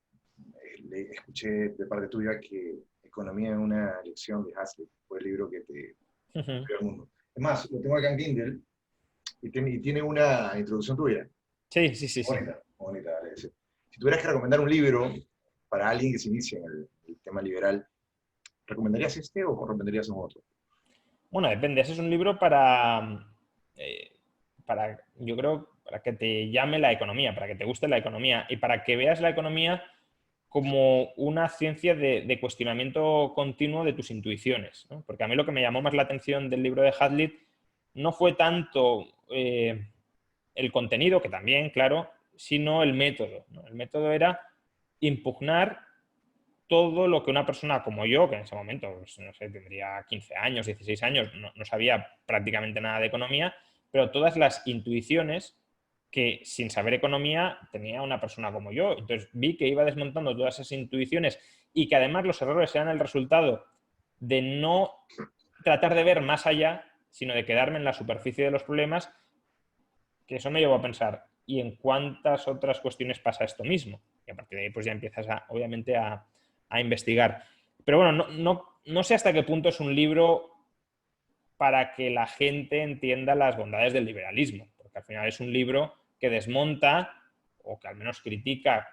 escuché de parte tuya que Economía en una lección de Hazlitt fue el libro que te abrió al mundo. Es más, lo tengo acá en Kindle y tiene una introducción tuya. Sí, sí, sí, sí. Bonita, bonita. Dale. Si tuvieras que recomendar un libro para alguien que se inicie en el tema liberal, ¿recomendarías este o recomendarías un otro? Bueno, depende. Ese es un libro eh, yo creo, para que te llame la economía, para que te guste la economía y para que veas la economía como una ciencia de cuestionamiento continuo de tus intuiciones, ¿no? Porque a mí lo que me llamó más la atención del libro de Hazlitt no fue tanto el contenido, que también, claro, sino el método, ¿no? El método era impugnar todo lo que una persona como yo, que en ese momento, pues, no sé, tendría 15 años, 16 años, no sabía prácticamente nada de economía, pero todas las intuiciones que sin saber economía tenía una persona como yo. Entonces vi que iba desmontando todas esas intuiciones y que además los errores eran el resultado de no tratar de ver más allá, sino de quedarme en la superficie de los problemas, que eso me llevó a pensar, ¿y en cuántas otras cuestiones pasa esto mismo? Y a partir de ahí pues ya empiezas obviamente a investigar. Pero bueno, no sé hasta qué punto es un libro para que la gente entienda las bondades del liberalismo, porque al final es un libro que desmonta o que al menos critica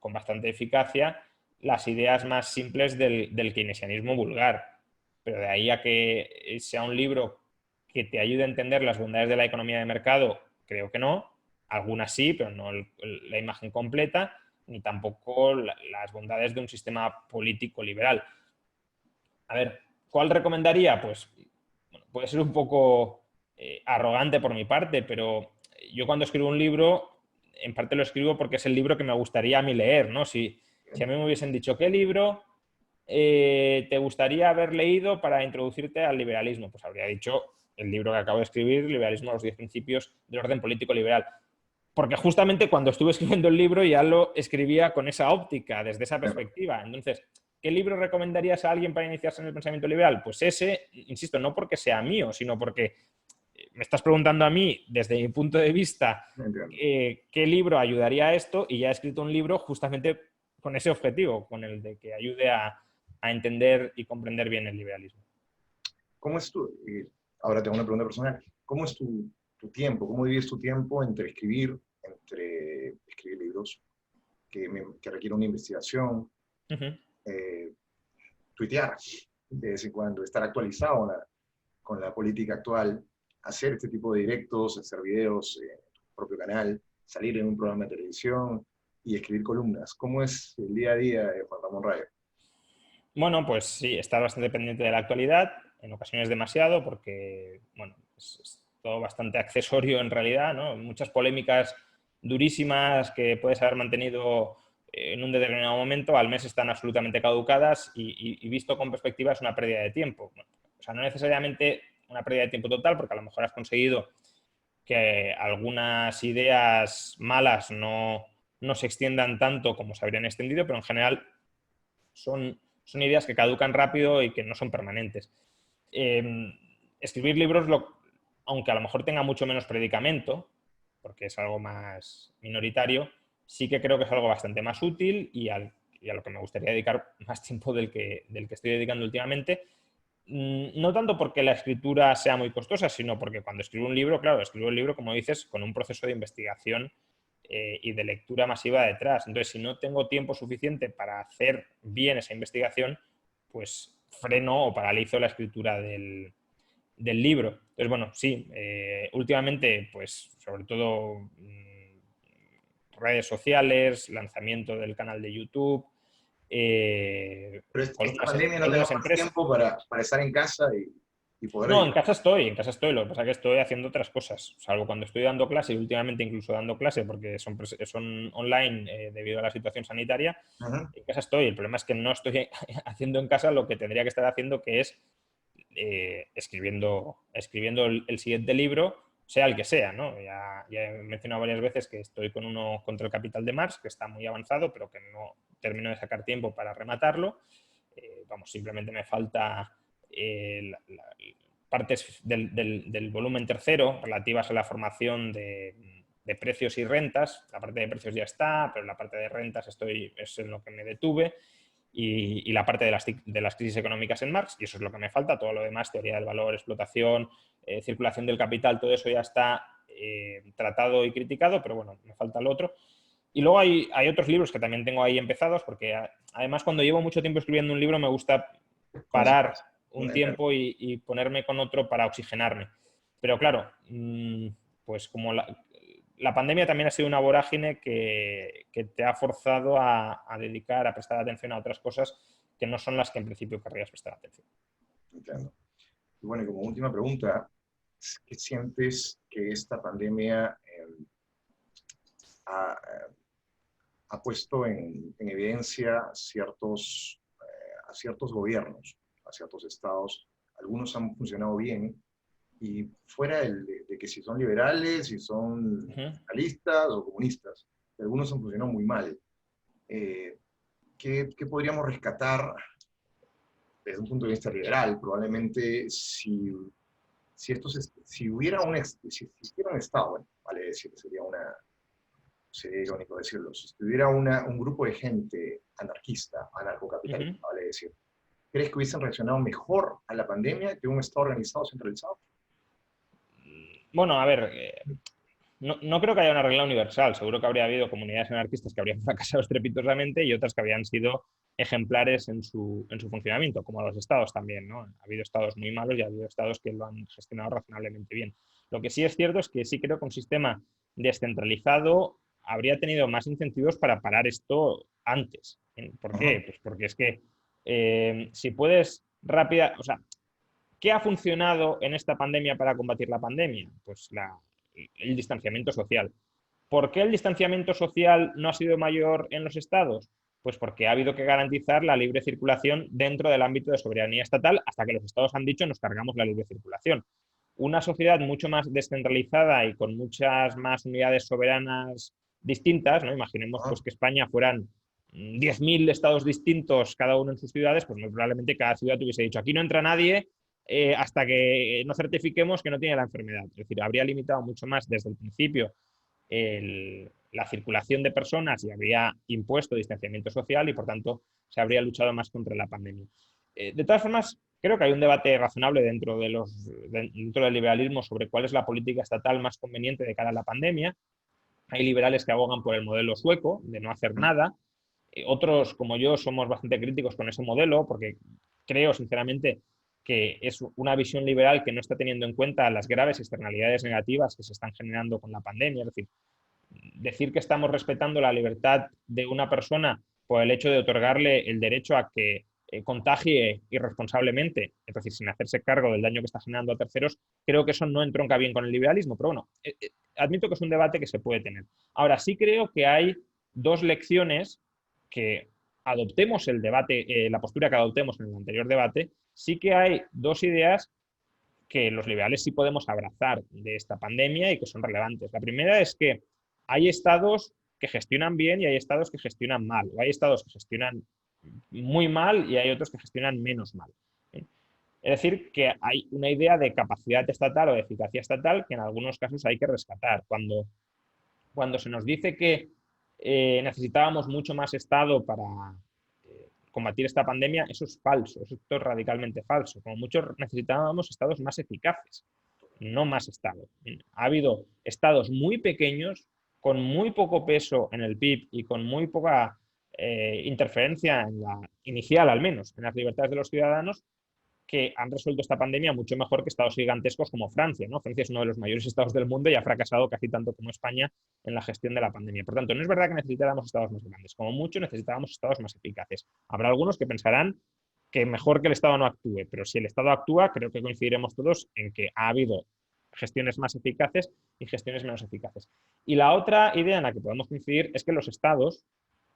con bastante eficacia las ideas más simples del keynesianismo vulgar. Pero de ahí a que sea un libro que te ayude a entender las bondades de la economía de mercado, creo que no. Algunas sí, pero no la imagen completa, ni tampoco las bondades de un sistema político liberal. A ver, ¿cuál recomendaría? Pues bueno, puede ser un poco arrogante por mi parte, pero yo cuando escribo un libro, en parte lo escribo porque es el libro que me gustaría a mí leer, ¿no? Si a mí me hubiesen dicho, ¿qué libro te gustaría haber leído para introducirte al liberalismo? Pues habría dicho el libro que acabo de escribir, Liberalismo a los 10 principios del orden político liberal. Porque justamente cuando estuve escribiendo el libro ya lo escribía con esa óptica, desde esa Claro. perspectiva. Entonces, ¿qué libro recomendarías a alguien para iniciarse en el pensamiento liberal? Pues ese, insisto, no porque sea mío, sino porque me estás preguntando a mí, desde mi punto de vista, Entiendo. qué libro ayudaría a esto, y ya he escrito un libro justamente con ese objetivo, con el de que ayude a entender y comprender bien el liberalismo. ¿Cómo es tu, ahora tengo una pregunta personal, ¿cómo es tu tiempo? ¿Cómo divides tu tiempo entre escribir libros que requieren una investigación, Uh -huh. eh, tuitear de vez en cuando, estar actualizado con la política actual, hacer este tipo de directos, hacer videos en tu propio canal, salir en un programa de televisión y escribir columnas? ¿Cómo es el día a día de Juan Ramón Rayo? Bueno, pues sí, estar bastante pendiente de la actualidad, en ocasiones demasiado, porque bueno, es todo bastante accesorio en realidad, ¿no? Muchas polémicas durísimas que puedes haber mantenido en un determinado momento, al mes están absolutamente caducadas y visto con perspectiva es una pérdida de tiempo. Bueno, o sea, no necesariamente una pérdida de tiempo total, porque a lo mejor has conseguido que algunas ideas malas no se extiendan tanto como se habrían extendido, pero en general son ideas que caducan rápido y que no son permanentes. Escribir libros, aunque a lo mejor tenga mucho menos predicamento, porque es algo más minoritario, sí que creo que es algo bastante más útil y a lo que me gustaría dedicar más tiempo del que estoy dedicando últimamente. No tanto porque la escritura sea muy costosa, sino porque cuando escribo un libro, claro, escribo el libro, como dices, con un proceso de investigación y de lectura masiva detrás. Entonces, si no tengo tiempo suficiente para hacer bien esa investigación, pues freno o paralizo la escritura del libro. Entonces, bueno, sí, últimamente, pues sobre todo redes sociales, lanzamiento del canal de YouTube, Pero esta pandemia no te da columnas en más prensa. tiempo para estar en casa y poder No, dedicar. en casa estoy, lo que pasa es que estoy haciendo otras cosas, salvo cuando estoy dando clase y últimamente incluso dando clase porque son online debido a la situación sanitaria, Ujú. en casa estoy. El problema es que no estoy haciendo en casa lo que tendría que estar haciendo, que es escribiendo el siguiente libro, sea el que sea, ¿no? Ya he mencionado varias veces que estoy con uno contra el capital de Marx, que está muy avanzado, pero que no termino de sacar tiempo para rematarlo. Vamos, simplemente me falta partes del volumen tercero relativas a la formación de precios y rentas. La parte de precios ya está, pero la parte de rentas es en lo que me detuve. Y la parte de las crisis económicas en Marx, y eso es lo que me falta. Todo lo demás, teoría del valor, explotación, circulación del capital, todo eso ya está tratado y criticado, pero bueno, me falta lo otro. Y luego hay otros libros que también tengo ahí empezados, porque además cuando llevo mucho tiempo escribiendo un libro me gusta parar Concentrarse. un tiempo y ponerme con otro para oxigenarme. Pero claro, pues como la pandemia también ha sido una vorágine que te ha forzado a dedicar, a prestar atención a otras cosas que no son las que en principio querrías prestar atención. Entiendo. Y bueno, y como última pregunta, ¿qué sientes que esta pandemia ha, ha puesto en evidencia a ciertos gobiernos, a ciertos estados? Algunos han funcionado bien y fuera de que si son liberales, si son Uh -huh. socialistas o comunistas, algunos han funcionado muy mal. Eh, ¿Qué podríamos rescatar desde un punto de vista liberal? Probablemente si hubiera si existiera un Estado, bueno, vale decir, sería irónico decirlo, si tuviera un grupo de gente anarquista, Uh anarcocapitalista, -huh. vale decir, ¿crees que hubiesen reaccionado mejor a la pandemia que un Estado organizado centralizado? Bueno, a ver, no creo que haya una regla universal. Seguro que habría habido comunidades anarquistas que habrían fracasado estrepitosamente y otras que habrían sido ejemplares en su funcionamiento, como los estados también, ¿no? Ha habido estados muy malos y ha habido estados que lo han gestionado razonablemente bien. Lo que sí es cierto es que sí creo que un sistema descentralizado habría tenido más incentivos para parar esto antes. ¿Por Ajá. qué? Pues porque es que si puedes rápida, o sea, ¿qué ha funcionado en esta pandemia para combatir la pandemia? Pues el distanciamiento social. ¿Por qué el distanciamiento social no ha sido mayor en los estados? Pues porque ha habido que garantizar la libre circulación dentro del ámbito de soberanía estatal hasta que los estados han dicho nos cargamos la libre circulación. Una sociedad mucho más descentralizada y con muchas más unidades soberanas distintas, ¿no? Imaginemos Ajá. pues, que España fueran 10.000 estados distintos, cada uno en sus ciudades, pues muy probablemente cada ciudad hubiese dicho aquí no entra nadie hasta que no certifiquemos que no tiene la enfermedad. Es decir, habría limitado mucho más desde el principio la circulación de personas y habría impuesto distanciamiento social y, por tanto, se habría luchado más contra la pandemia. De todas formas, creo que hay un debate razonable dentro del liberalismo sobre cuál es la política estatal más conveniente de cara a la pandemia. Hay liberales que abogan por el modelo sueco, de no hacer nada. Otros, como yo, somos bastante críticos con ese modelo porque creo, sinceramente, que es una visión liberal que no está teniendo en cuenta las graves externalidades negativas que se están generando con la pandemia. Es decir que estamos respetando la libertad de una persona por el hecho de otorgarle el derecho a que contagie irresponsablemente, es decir, sin hacerse cargo del daño que está generando a terceros, creo que eso no entronca bien con el liberalismo, pero bueno, admito que es un debate que se puede tener. Ahora, sí creo que hay dos lecciones que adoptemos el debate, la postura que adoptemos en el anterior debate, sí que hay dos ideas que los liberales sí podemos abrazar de esta pandemia y que son relevantes. La primera es que hay estados que gestionan bien y hay estados que gestionan mal, o hay estados que gestionan muy mal y hay otros que gestionan menos mal. Es decir, que hay una idea de capacidad estatal o de eficacia estatal que en algunos casos hay que rescatar. Cuando se nos dice que necesitábamos mucho más Estado combatir esta pandemia, eso es falso, eso es radicalmente falso. Como muchos necesitábamos estados más eficaces, no más estados. Ha habido estados muy pequeños, con muy poco peso en el PIB y con muy poca interferencia en la inicial, al menos, en las libertades de los ciudadanos, que han resuelto esta pandemia mucho mejor que estados gigantescos como Francia, ¿no? Francia es uno de los mayores estados del mundo y ha fracasado casi tanto como España en la gestión de la pandemia. Por tanto, no es verdad que necesitáramos estados más grandes. Como mucho necesitábamos estados más eficaces. Habrá algunos que pensarán que mejor que el Estado no actúe, pero si el Estado actúa, creo que coincidiremos todos en que ha habido gestiones más eficaces y gestiones menos eficaces. Y la otra idea en la que podemos coincidir es que los estados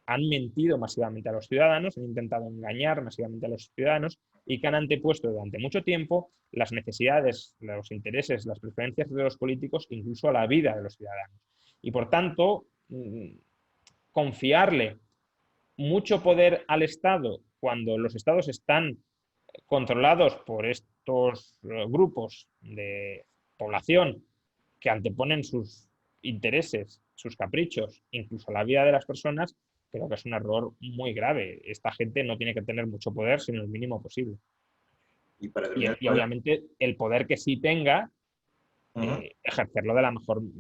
han mentido masivamente a los ciudadanos, han intentado engañar masivamente a los ciudadanos y que han antepuesto durante mucho tiempo las necesidades, los intereses, las preferencias de los políticos, incluso a la vida de los ciudadanos. Y por tanto, confiarle mucho poder al Estado cuando los estados están controlados por estos grupos de población que anteponen sus intereses, sus caprichos, incluso la vida de las personas, creo que es un error muy grave. Esta gente no tiene que tener mucho poder, sino el mínimo posible. Y para terminar, Y obviamente el poder que sí tenga, uh-huh, ejercerlo de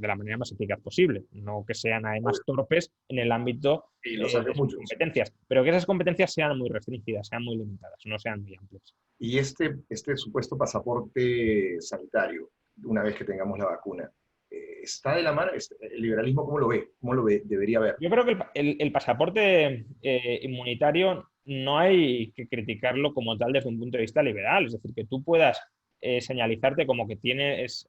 la manera más eficaz posible, no que sean además torpes en el ámbito y lo de saben sus muchos. competencias, pero que esas competencias sean muy restringidas, sean muy limitadas, no sean muy amplias. Y este supuesto pasaporte sanitario, una vez que tengamos la vacuna, ¿está de la mano? ¿El liberalismo cómo lo ve? ¿Cómo lo ve? Debería ver. Yo creo que el pasaporte inmunitario no hay que criticarlo como tal desde un punto de vista liberal, es decir, que tú puedas señalizarte como que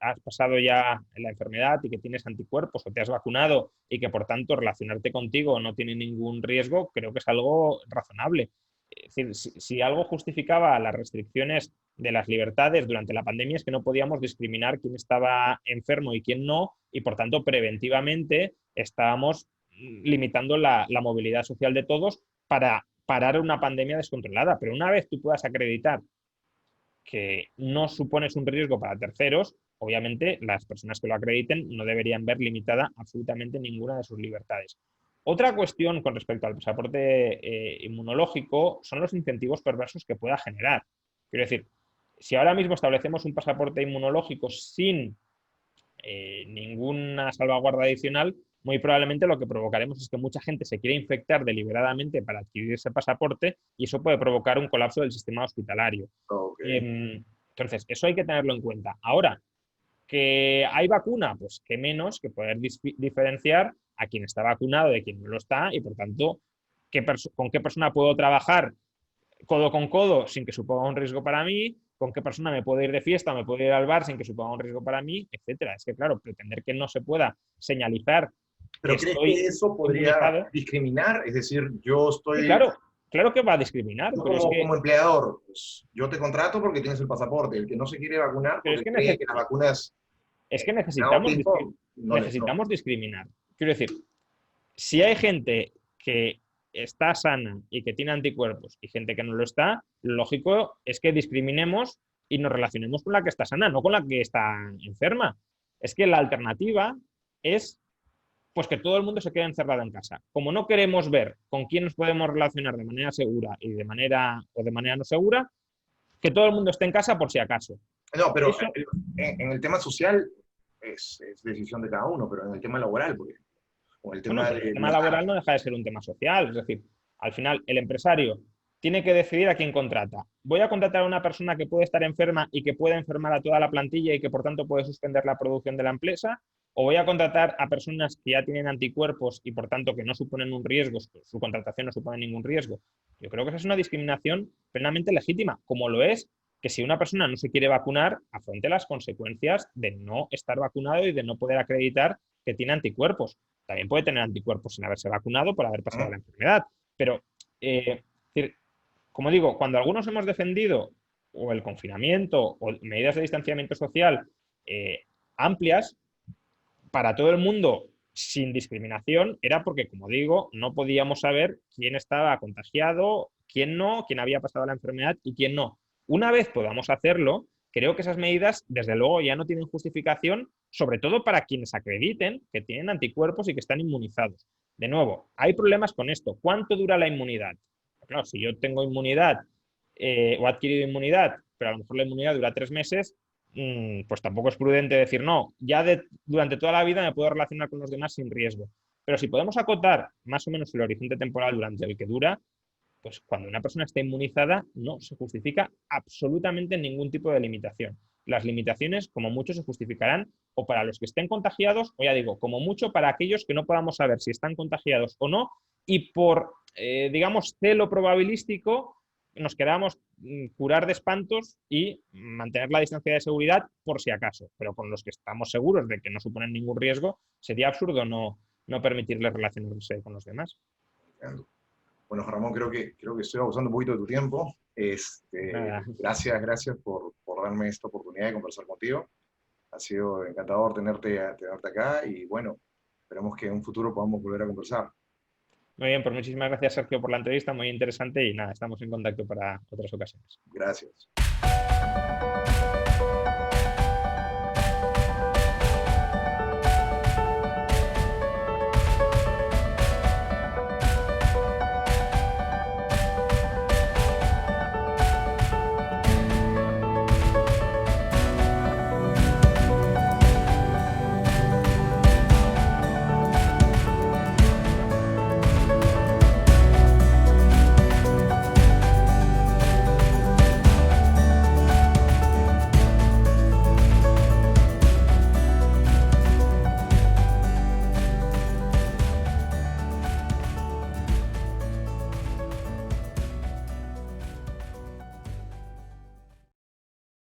has pasado ya la enfermedad y que tienes anticuerpos o te has vacunado y que por tanto relacionarte contigo no tiene ningún riesgo, creo que es algo razonable. Es decir, si algo justificaba las restricciones de las libertades durante la pandemia es que no podíamos discriminar quién estaba enfermo y quién no, y por tanto preventivamente estábamos limitando la movilidad social de todos para parar una pandemia descontrolada. Pero una vez tú puedas acreditar que no supones un riesgo para terceros, obviamente las personas que lo acrediten no deberían ver limitada absolutamente ninguna de sus libertades. Otra cuestión con respecto al pasaporte inmunológico son los incentivos perversos que pueda generar. Quiero decir, si ahora mismo establecemos un pasaporte inmunológico sin ninguna salvaguarda adicional, muy probablemente lo que provocaremos es que mucha gente se quiera infectar deliberadamente para adquirir ese pasaporte y eso puede provocar un colapso del sistema hospitalario. Okay. Entonces, eso hay que tenerlo en cuenta. Ahora, ¿que hay vacuna? Pues qué menos que poder diferenciar a quien está vacunado de quien no lo está y, por tanto, con qué persona puedo trabajar codo con codo sin que suponga un riesgo para mí, con qué persona me puedo ir de fiesta, me puedo ir al bar sin que suponga un riesgo para mí, etcétera. Es que, claro, pretender que no se pueda señalizar que ¿Pero crees que estoy eso podría inmunizado, discriminar? Es decir, yo sí, estoy, claro, claro que va a discriminar, yo como empleador, pues, yo te contrato porque tienes el pasaporte. El que no se quiere vacunar pero es porque que, cree que las vacunas es que dado tiempo, no. necesitamos discriminar. Quiero decir, si hay gente que está sana y que tiene anticuerpos y gente que no lo está, lo lógico es que discriminemos y nos relacionemos con la que está sana, no con la que está enferma. Es que la alternativa es pues que todo el mundo se quede encerrado en casa. Como no queremos ver con quién nos podemos relacionar de manera segura y de manera no segura, que todo el mundo esté en casa por si acaso. No, pero Eso, en el tema social es decisión de cada uno, pero en el tema laboral, por ejemplo, o el bueno, tema pero el de tema viajar. laboral no deja de ser un tema social. Es decir, al final el empresario tiene que decidir a quién contrata. ¿Voy a contratar a una persona que puede estar enferma y que puede enfermar a toda la plantilla y que por tanto puede suspender la producción de la empresa? ¿O voy a contratar a personas que ya tienen anticuerpos y por tanto que no suponen un riesgo, su contratación no supone ningún riesgo? Yo creo que esa es una discriminación plenamente legítima, como lo es que si una persona no se quiere vacunar, afronte las consecuencias de no estar vacunado y de no poder acreditar que tiene anticuerpos. También puede tener anticuerpos sin haberse vacunado por haber pasado la enfermedad. Pero, como digo, cuando algunos hemos defendido o el confinamiento o medidas de distanciamiento social amplias para todo el mundo sin discriminación, era porque, como digo, no podíamos saber quién estaba contagiado, quién no, quién había pasado la enfermedad y quién no. Una vez podamos hacerlo, creo que esas medidas, desde luego, ya no tienen justificación, sobre todo para quienes acrediten que tienen anticuerpos y que están inmunizados. De nuevo, hay problemas con esto. ¿Cuánto dura la inmunidad? claro, si yo tengo inmunidad o he adquirido inmunidad, pero a lo mejor la inmunidad dura 3 meses, pues tampoco es prudente decir, no, ya durante toda la vida me puedo relacionar con los demás sin riesgo. Pero si podemos acotar más o menos el horizonte temporal durante el que dura, pues cuando una persona está inmunizada no se justifica absolutamente ningún tipo de limitación. Las limitaciones, como mucho, se justificarán o para los que estén contagiados, o ya digo, como mucho para aquellos que no podamos saber si están contagiados o no, y por, digamos, celo probabilístico, nos queramos curar de espantos y mantener la distancia de seguridad por si acaso. Pero con los que estamos seguros de que no suponen ningún riesgo, sería absurdo no permitirles relacionarse con los demás. Bueno, Ramón, creo que estoy abusando un poquito de tu tiempo. Gracias por darme esta oportunidad de conversar contigo. Ha sido encantador tenerte acá y bueno, esperemos que en un futuro podamos volver a conversar. Muy bien, pues muchísimas gracias, Sergio, por la entrevista, muy interesante y nada, estamos en contacto para otras ocasiones. Gracias.